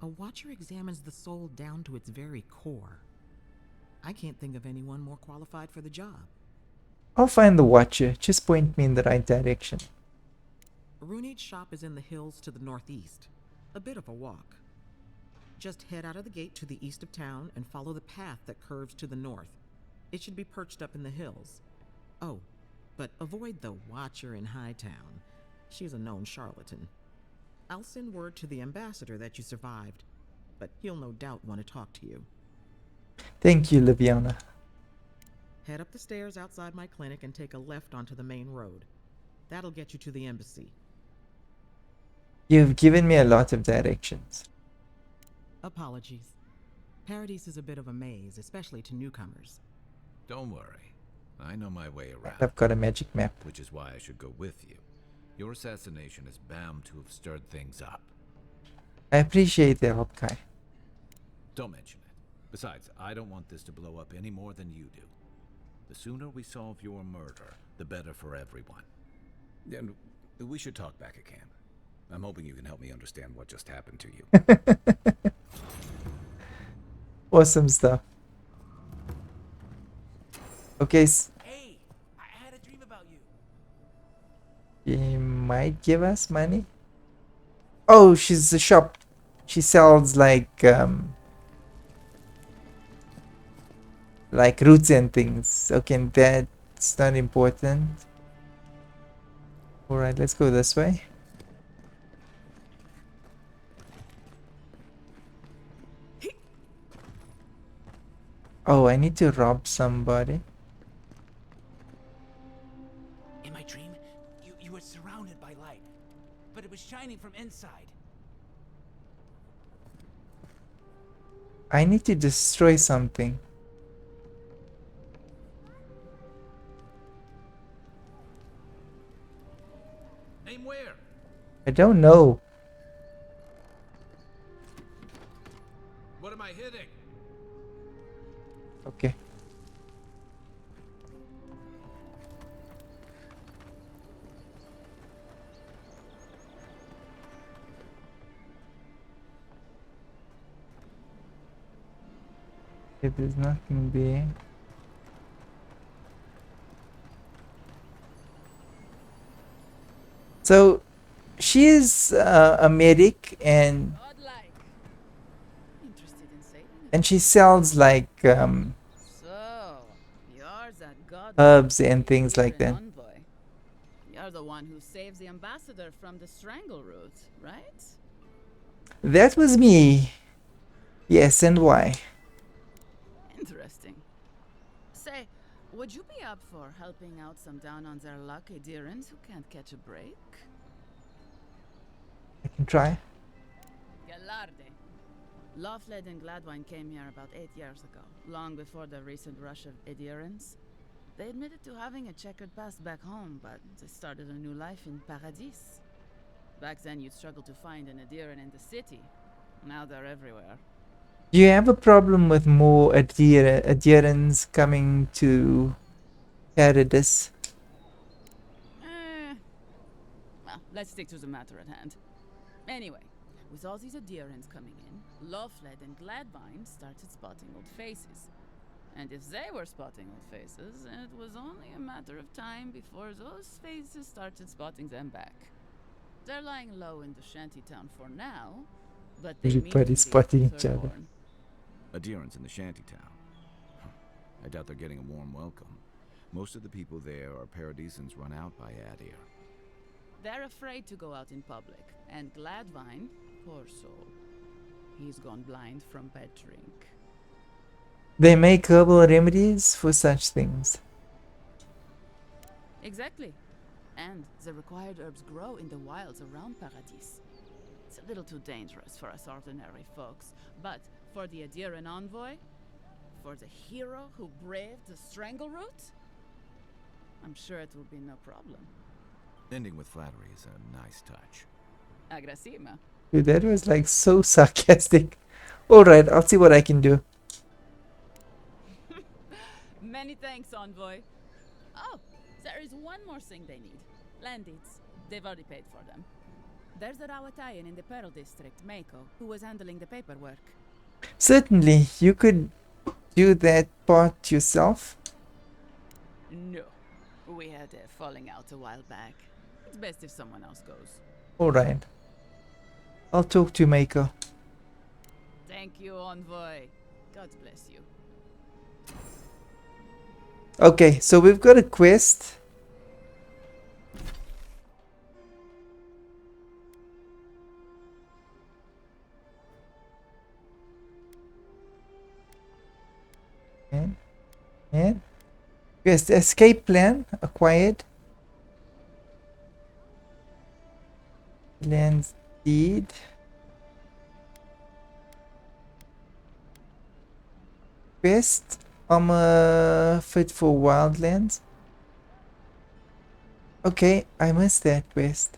A watcher examines the soul down to its very core. I can't think of anyone more qualified for the job. I'll find the watcher. Just point me in the right direction. Runid's shop is in the hills to the northeast. A bit of a walk. Just head out of the gate to the east of town and follow the path that curves to the north. It should be perched up in the hills. Oh, but avoid the watcher in Hightown. She's a known charlatan. I'll send word to the ambassador that you survived, but he'll no doubt want to talk to you. Thank you, Liviana. Head up the stairs outside my clinic and take a left onto the main road. That'll get you to the embassy. You've given me a lot of directions. Apologies. Paradise is a bit of a maze, especially to newcomers. Don't worry. I know my way around. I've got a magic map. Which is why I should go with you. Your assassination is bound to have stirred things up. I appreciate the help, Kai. Don't mention it. Besides, I don't want this to blow up any more than you do. The sooner we solve your murder, the better for everyone. And we should talk back at camp. I'm hoping you can help me understand what just happened to you. Awesome stuff. Okay, Hey, I had a dream about you. he might give us money. Oh, she's a shop. She sells like roots and things. Okay, that's not important. All right, let's go this way. Oh, I need to rob somebody. In my dream, you were surrounded by light, but it was shining from inside. I need to destroy something. Name where? I don't know. What am I hitting? Okay. If there's nothing there. So, she is a medic and Godlike. Interested in saving it? and she sells like So, you're that god herbs and things like that. envoy. You're the one who saves the ambassador from the strangle root, right? That was me. Yes, and why? Interesting. Say, would you be up for helping out some down on their luck adherents who can't catch a break? I can try. Galarde. Loveled and Gladwine came here about 8 years ago, long before the recent rush of Edirans. They admitted to having a checkered past back home, but they started a new life in Paradis. Back then, you'd struggle to find an Ediran in the city. Now they're everywhere. Do you have a problem with more adherents coming to Paradis? Well, let's stick to the matter at hand. Anyway, with all these Edirans coming in, Loveled and Gladwine started spotting old faces. And if they were spotting old faces, it was only a matter of time before those faces started spotting them back. They're lying low in the shantytown for now, but they mean to Everybody's leave spotting the each other. Third-born. Adherents in the shantytown. I doubt they're getting a warm welcome. Most of the people there are Paradisans run out by Adir. They're afraid to go out in public, and Gladwine, poor soul, he's gone blind from bad drink. They make herbal remedies for such things. Exactly. And the required herbs grow in the wilds around Paradis. It's a little too dangerous for us ordinary folks, but for the Adiran envoy, for the hero who braved the strangle route, I'm sure it will be no problem. Ending with flattery is a nice touch. Agrasima. Dude, that was like so sarcastic. Alright, I'll see what I can do. Many thanks, envoy. Oh, there is one more thing they need. Land deeds. They've already paid for them. There's a Rawatayan in the Pearl District, Mako, who was handling the paperwork. Certainly, you could do that part yourself. No. We had a falling out a while back. It's best if someone else goes. Alright. I'll talk to Mako. Thank you, envoy. God bless you. Okay, so we've got a quest. And quest escape plan acquired. Land deed. Quest armor fit for wildlands. Okay, I missed that quest.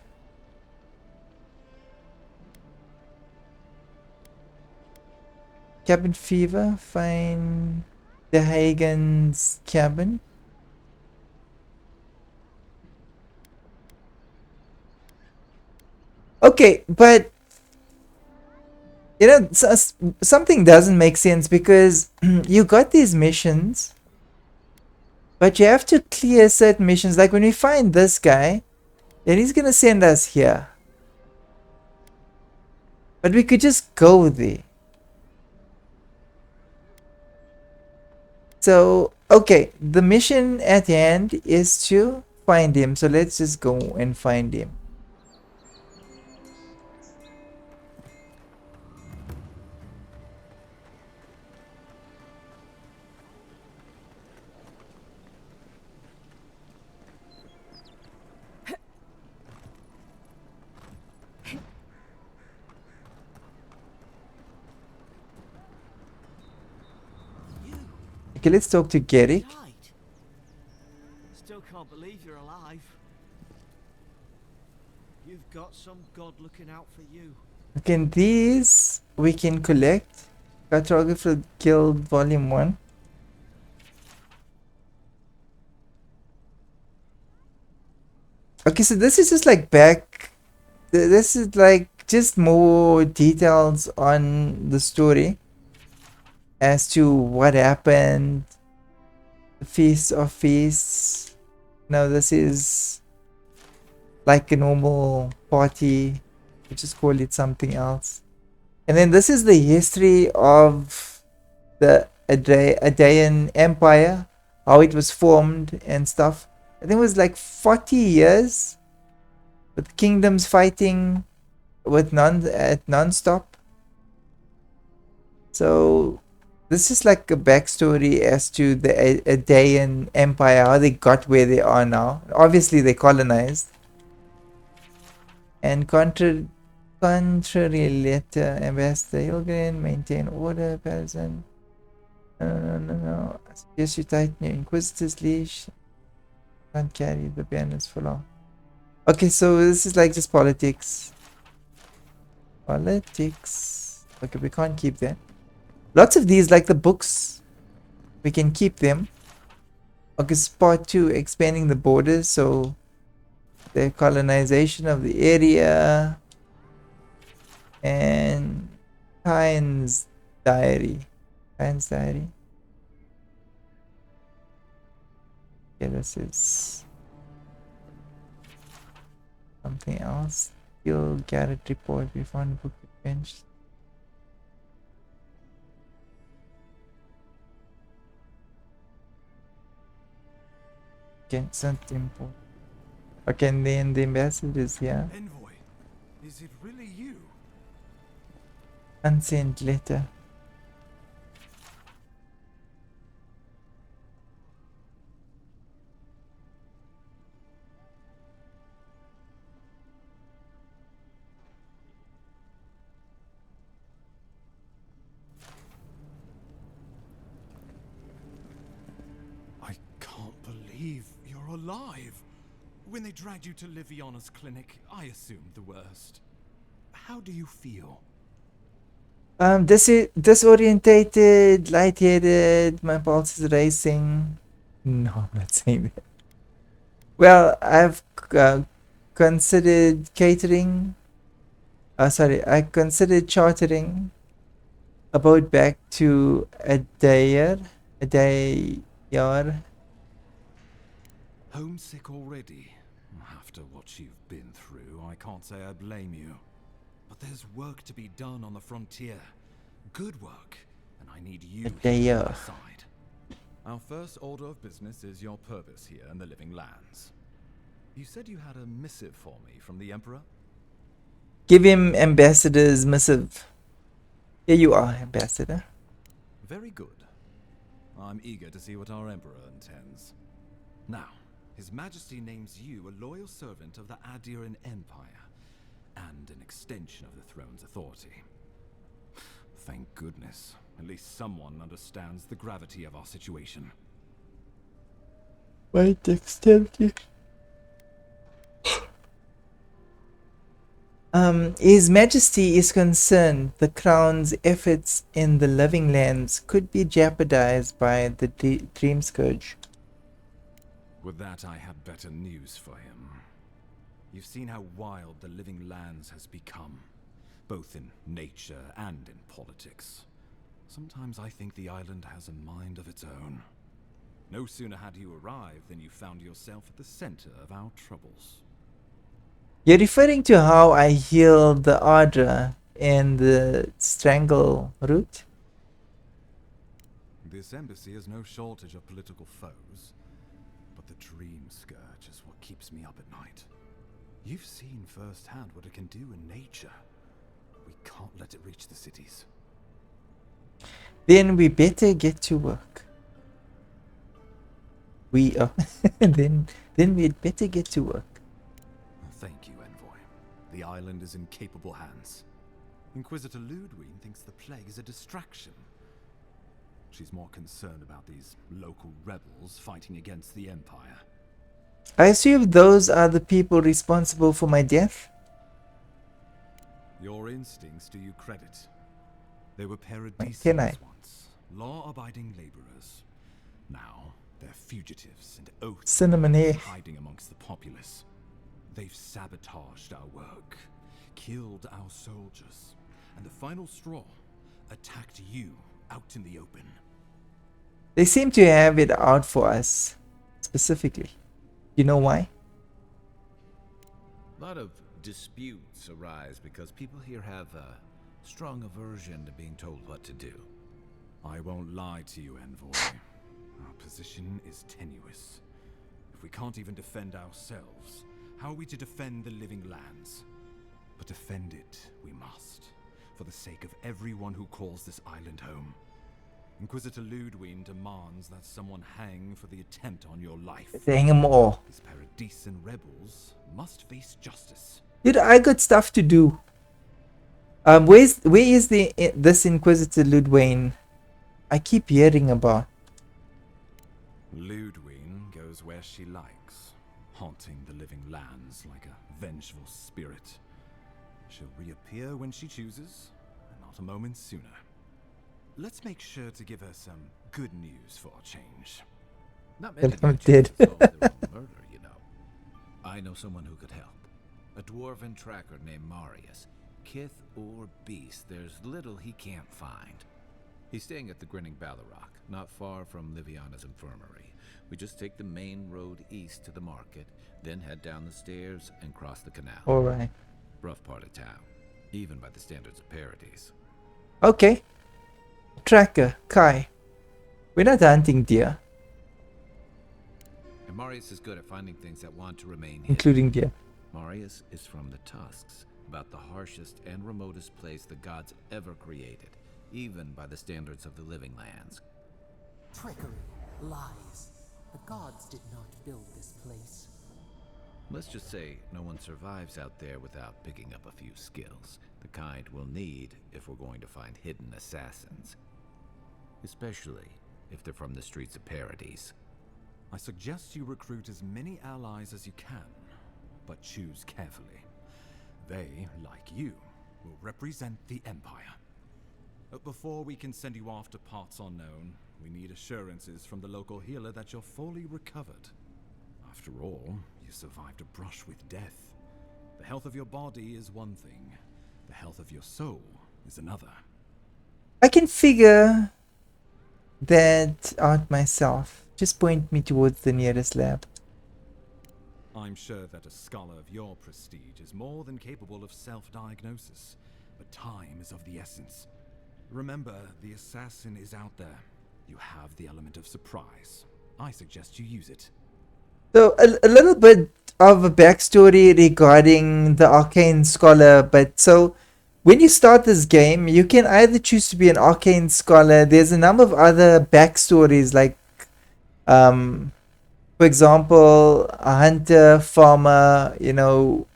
Cabin fever, find the Hagen's cabin. Okay, but you know, something doesn't make sense because you got these missions, but you have to clear certain missions. Like when we find this guy, then he's gonna send us here. But we could just go there. So, okay, the mission at hand is to find him. So let's just go and find him. Okay, let's talk to Garrick. Still can't believe you're alive. You've got some god looking out for you. Okay, and these we can collect. Cartographer Guild Volume 1. Okay, so this is just like this is like just more details on the story as to what happened. The Feast of Feasts. Now this is like a normal party. We just call it something else. And then this is the history of the Aedaean Empire, how it was formed and stuff. I think it was like 40 years with kingdoms fighting with non-stop. So this is like a backstory as to the Aedaean Empire, how they got where they are now. Obviously they colonized. And Contrary letter, Ambassador Hilgren, maintain order, person. No. I suggest you tighten your Inquisitor's leash. Can't carry the banners for long. Okay, so this is like just politics. Politics. Okay, we can't keep that. Lots of these, like the books, we can keep them. Okay, this is part 2, expanding the borders, so the colonization of the area. And Kyne's diary. Kyne's diary. Yeah, this is something else. You'll get it report. We found a book bench. Okay, it's not important. Okay, and then the ambassador is here. Envoy, is it really you? Unsent letter. I can't believe you're alive. When they dragged you to Liviana's clinic, I assumed the worst. How do you feel? Disorientated, lightheaded, my pulse is racing. No, I'm not saying that. Well, I've considered catering. I considered chartering a boat back to Adair. Homesick already? After what you've been through, I can't say I blame you. But there's work to be done on the frontier. Good work. And I need you here on my side. Our first order of business is your purpose here in the Living Lands. You said you had a missive for me from the Emperor? Give him Ambassador's missive. Here you are, Ambassador. Very good. I'm eager to see what our Emperor intends. Now, His Majesty names you a loyal servant of the Adiran Empire, and an extension of the throne's authority. Thank goodness. At least someone understands the gravity of our situation. Wait, extend. His Majesty is concerned the Crown's efforts in the Living Lands could be jeopardized by the Dream Scourge. With that, I have better news for him. You've seen how wild the Living Lands has become, both in nature and in politics. Sometimes I think the island has a mind of its own. No sooner had you arrived than you found yourself at the center of our troubles. You're referring to how I healed the Ardra in the strangle route? This embassy has no shortage of political foes, but the Dream Scourge is what keeps me up at night. You've seen firsthand what it can do in nature. We can't let it reach the cities. Then we better get to work. Then we'd better get to work. Thank you, Envoy. The island is in capable hands. Inquisitor Ludwig thinks the plague is a distraction. She's more concerned about these local rebels fighting against the Empire. I assume those are the people responsible for my death? Your instincts do you credit. They were Can paradisians I? once, law-abiding laborers. Now, they're fugitives and oaths Cinnamon hair. hiding amongst the populace. They've sabotaged our work, killed our soldiers, and the final straw, attacked you out in the open. They seem to have it out for us, specifically. You know why? A lot of disputes arise because people here have a strong aversion to being told what to do. I won't lie to you, Envoy. Our position is tenuous. If we can't even defend ourselves, how are we to defend the Living Lands? But defend it we must, for the sake of everyone who calls this island home. Inquisitor Ludwig demands that someone hang for the attempt on your life. Hang them all. These paradisian rebels must face justice. Dude, I got stuff to do. Where is this Inquisitor Ludwayne? I keep hearing about. Ludwine goes where she likes, haunting the living lands like a vengeful spirit. She'll reappear when she chooses, and not a moment sooner. Let's make sure to give her some good news for a change. Not Well, many I'm get dead. to solve their own murder, you know. I know someone who could help. A dwarven tracker named Marius. Kith or beast, there's little he can't find. He's staying at the Grinning Ballarrock, not far from Liviana's infirmary. We just take the main road east to the market, then head down the stairs and cross the canal. Alright. Rough part of town, even by the standards of Paradise. Okay. Tracker, Kai. We're not hunting deer, And Marius is good at finding things that want to remain hidden. including deer. Marius is from the Tusks, about the harshest and remotest place the gods ever created, even by the standards of the living lands. Trickery, lies. The gods did not build this place. Let's just say no one survives out there without picking up a few skills, the kind we'll need if we're going to find hidden assassins. Especially if they're from the streets of Paradise. I suggest you recruit as many allies as you can, but choose carefully. They, like you, will represent the Empire. But before we can send you off to parts unknown, we need assurances from the local healer that you're fully recovered. After all, you survived a brush with death. The health of your body is one thing. The health of your soul is another. I can figure that out myself. Just point me towards the nearest lab. I'm sure that a scholar of your prestige is more than capable of self-diagnosis, but time is of the essence. Remember, the assassin is out there. You have the element of surprise. I suggest you use it. So, a little bit of a backstory regarding the arcane scholar, but so when you start this game, you can either choose to be an arcane scholar. There's a number of other backstories, like, for example, a hunter, farmer, you know,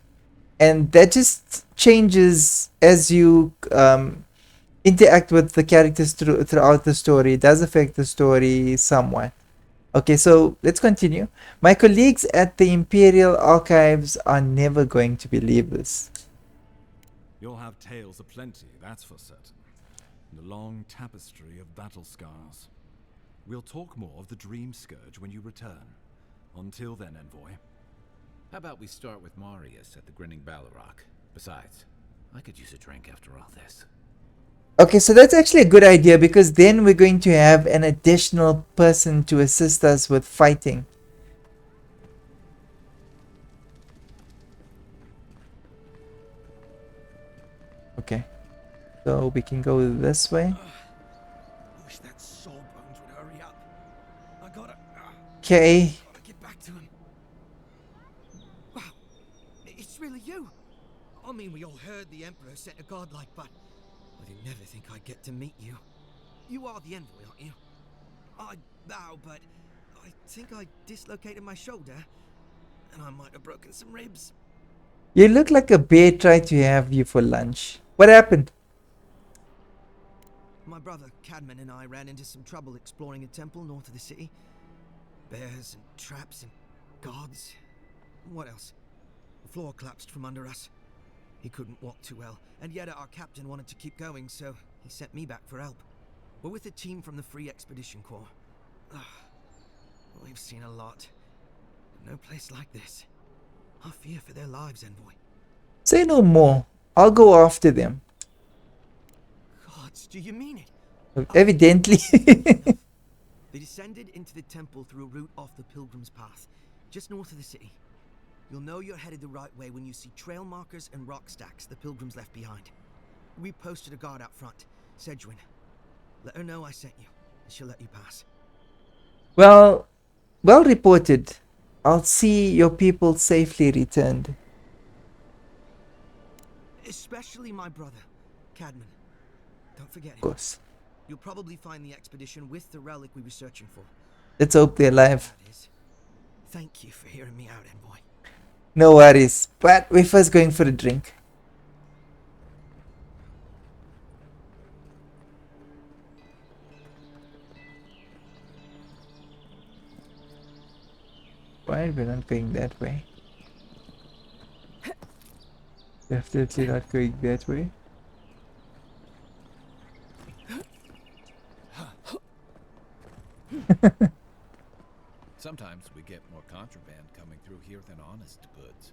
and that just changes as you interact with the characters throughout the story. It does affect the story somewhat. Okay, so let's continue. My colleagues at the Imperial Archives are never going to believe this. You'll have tales aplenty, that's for certain. And a long tapestry of battle scars. We'll talk more of the Dream Scourge when you return. Until then, Envoy. How about we start with Marius at the Grinning Ballarrock? Besides, I could use a drink after all this. Okay, so that's actually a good idea because then we're going to have an additional person to assist us with fighting. Okay, so we can go this way. Wish that sawbones would hurry up. I gotta Okay, get back to him. Wow, it's really you. I mean, we all heard the Emperor sent a godlike, but I didn't never think I'd get to meet you. You are the Envoy, aren't you? I bow, but I think I dislocated my shoulder, and I might have broken some ribs. you look like a bear tried to have you for lunch. What happened? My brother Cadman and I ran into some trouble exploring a temple north of the city. Bears and traps and guards. What else? The floor collapsed from under us. He couldn't walk too well, and yet our captain wanted to keep going, so he sent me back for help. We're with a team from the Free Expedition Corps. We've seen a lot. No place like this. I fear for their lives, Envoy. Say no more. I'll go after them. Gods, do you mean it? Evidently. They descended into the temple through a route off the Pilgrim's Path, just north of the city. You'll know you're headed the right way when you see trail markers and rock stacks the Pilgrims left behind. We posted a guard out front, Sedgwin. Let her know I sent you, and she'll let you pass. Well reported. I'll see your people safely returned. Especially my brother, Cadman. Don't forget Of him. course. You'll probably find the expedition with the relic we were searching for. Let's hope they're alive. That is. Thank you for hearing me out, Envoy. No worries. But we're first going for a drink. Why we're not going that way? Definitely not going that way. Sometimes we get more contraband coming through here than honest goods.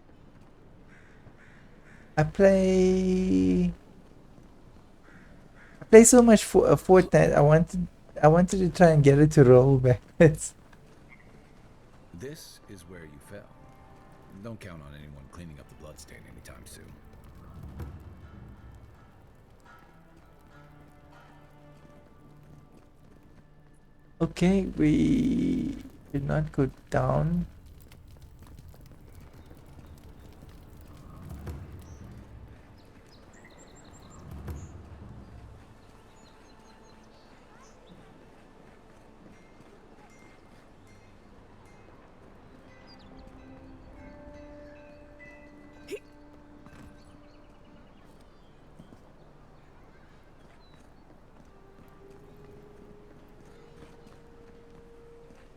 I play so much for Fortnite. I wanted to try and get it to roll backwards. This is where you fell. Don't count on anyone cleaning up the bloodstain anytime soon. Okay, we did not go down.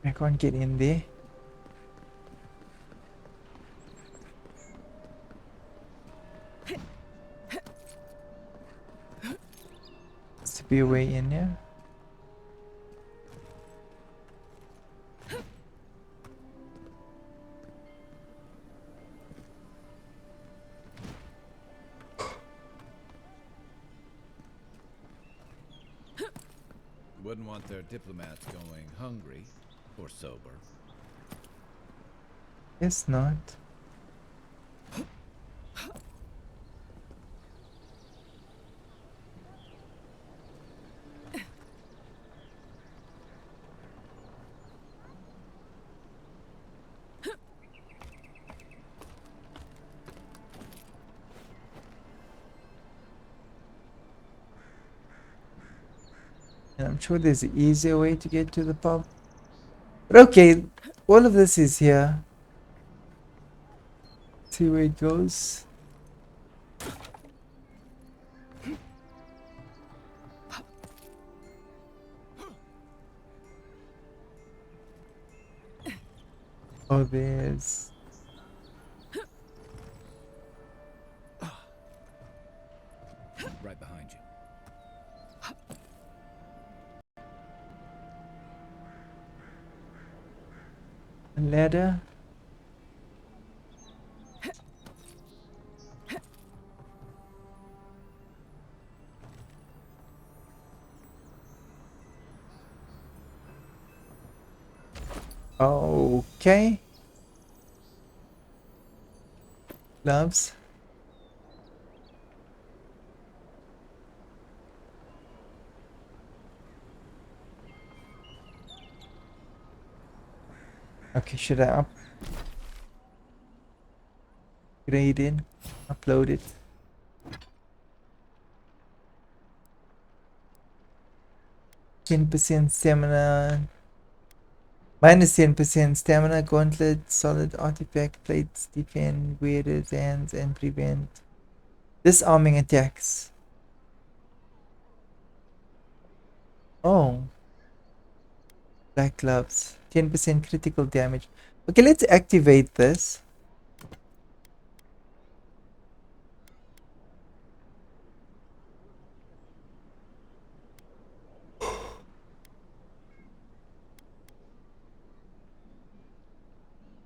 I can't get in there. Has to be a way in here. Wouldn't want their diplomats going hungry or sober. Guess not. And I'm sure there's an easier way to get to the pub. But okay, all of this is here. See where it goes. Oh, there's... Right behind you. a ladder. Okay. Gloves. Okay, should I upgrade it? Upload it. %10 stamina. Minus 10% stamina, gauntlet, solid artifact, plates, defend, weirders, hands, and prevent disarming attacks. Oh. Black gloves. 10% critical damage. Okay, let's activate this.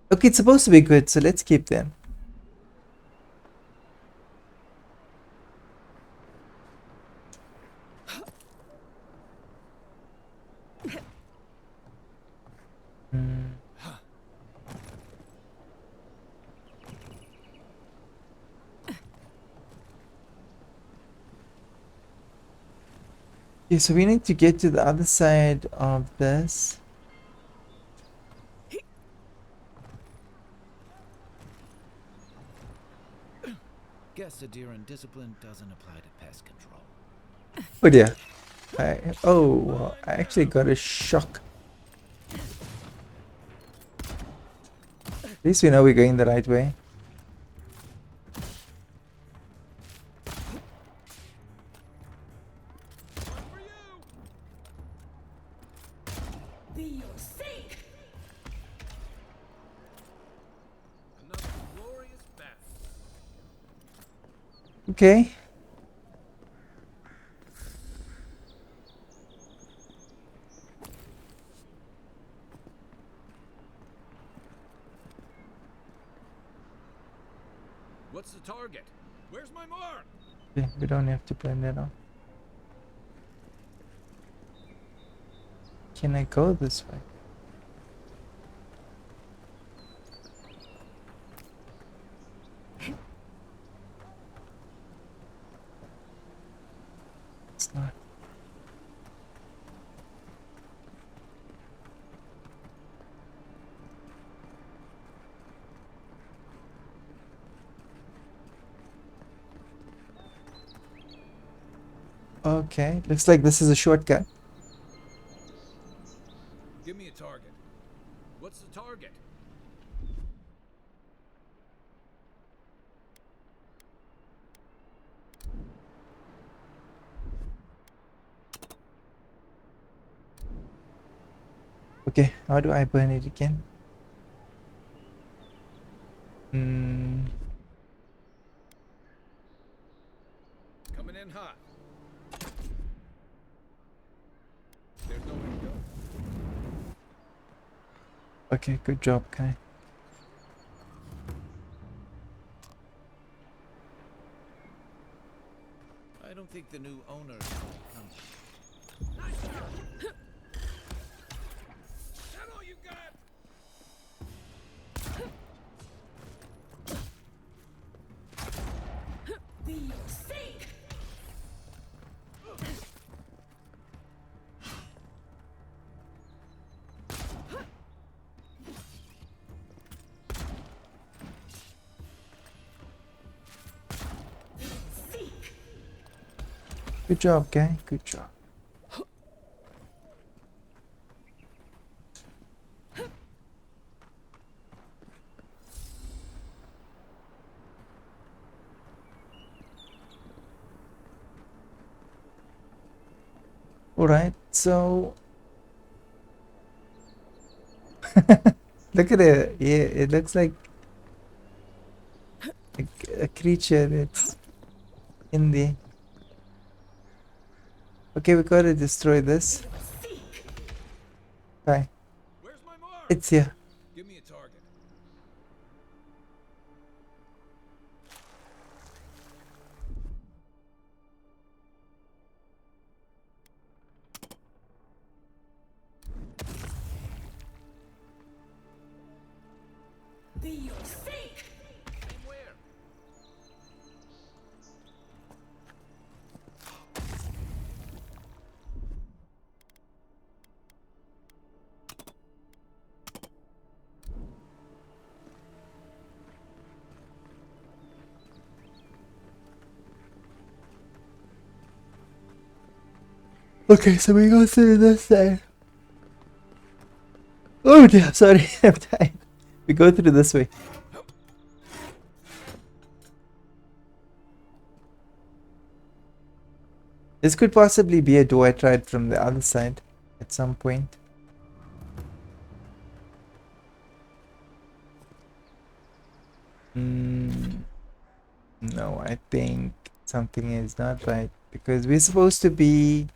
Okay, it's supposed to be good, so let's keep them. Okay, so we need to get to the other side of this. Guess Adiran discipline doesn't apply to pest control. Oh dear. I actually got a shock. At least we know we're going the right way. Okay. What's the target? Where's my mark? Okay, we don't have to burn that off. Can I go this way? It's not. Okay, looks like this is a shortcut. Give me a target. What's the target? Okay, how do I burn it again? Hmm. Coming in hot. There's nowhere to go. Okay, good job, Kai. I don't think the new owner. That all you got? Good job, Kai. Good job. Alright, so look at it. Yeah, it looks like a creature that's in the. Okay, we gotta destroy this. Kai, Where's my mark? it's here. Give me a target. Aim where? Okay, so we go through this side. Oh dear, sorry, I'm tired. We go through this way. This could possibly be a door I tried from the other side at some point. No, I think something is not right because we're supposed to be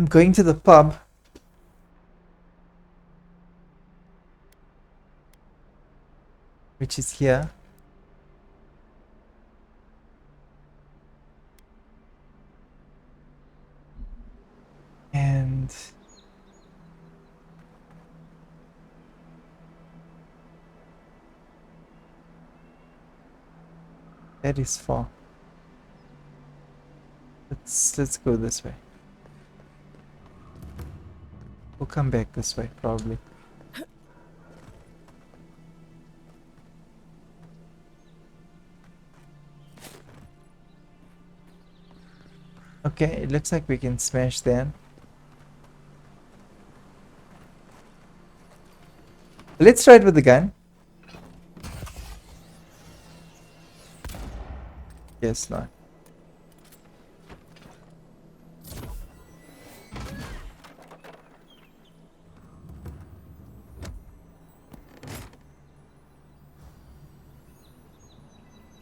going to the pub. Which is here. And that is far. Let's go this way. We'll come back this way probably. Okay, it looks like we can smash that. Let's try it with the gun. Yes, not.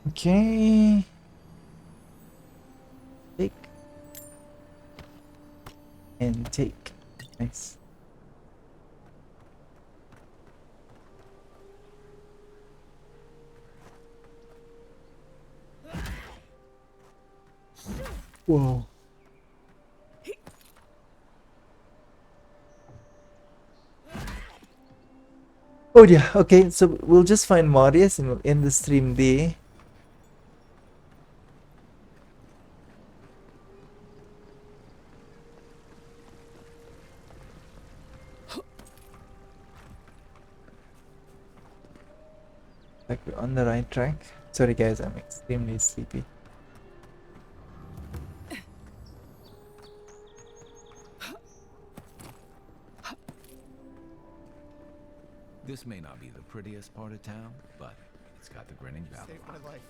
Okay. and take. Nice. Whoa. Oh yeah, okay, so we'll just find Marius and we'll end the stream there. Like we're on the right track. Sorry guys, I'm extremely sleepy. This may not be the prettiest part of town, but it's got the grinning valley. Saved my life.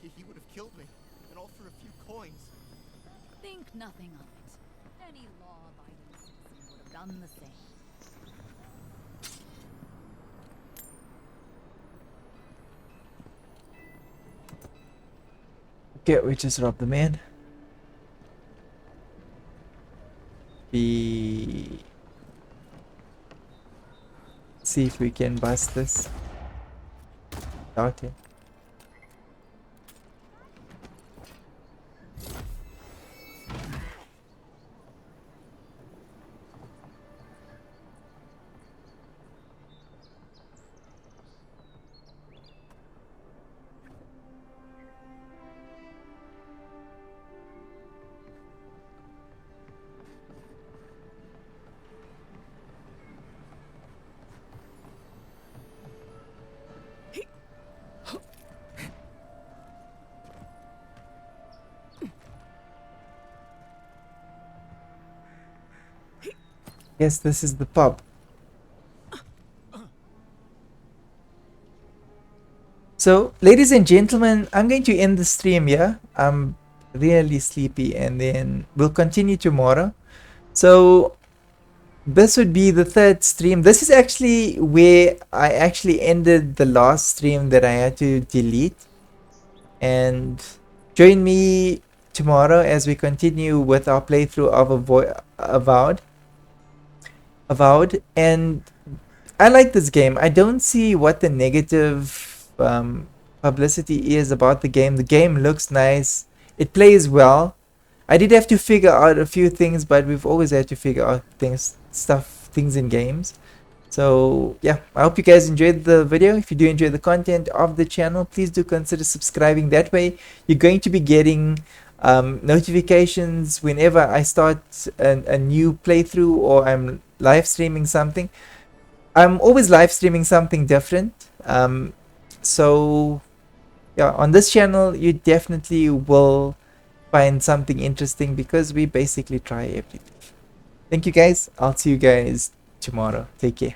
He would have killed me, and all for a few coins. Think nothing of it. Any law-abiding citizen would have done the same. Okay, we just robbed the man. See if we can bust this. Okay. Yes, this is the pub. So, ladies and gentlemen, I'm going to end the stream here. I'm really sleepy and then we'll continue tomorrow. So, this would be the third stream. This is actually where I actually ended the last stream that I had to delete. And join me tomorrow as we continue with our playthrough of Avowed, and I like this game. I don't see what the negative publicity is about the game. The game looks nice. It plays well. I did have to figure out a few things, but we've always had to figure out things in games. So yeah, I hope you guys enjoyed the video. If you do enjoy the content of the channel, please do consider subscribing. That way you're going to be getting notifications whenever I start a new playthrough or I'm live streaming something. I'm always live streaming something different. So yeah, on this channel you definitely will find something interesting because we basically try everything. Thank you guys. I'll see you guys tomorrow. Take care.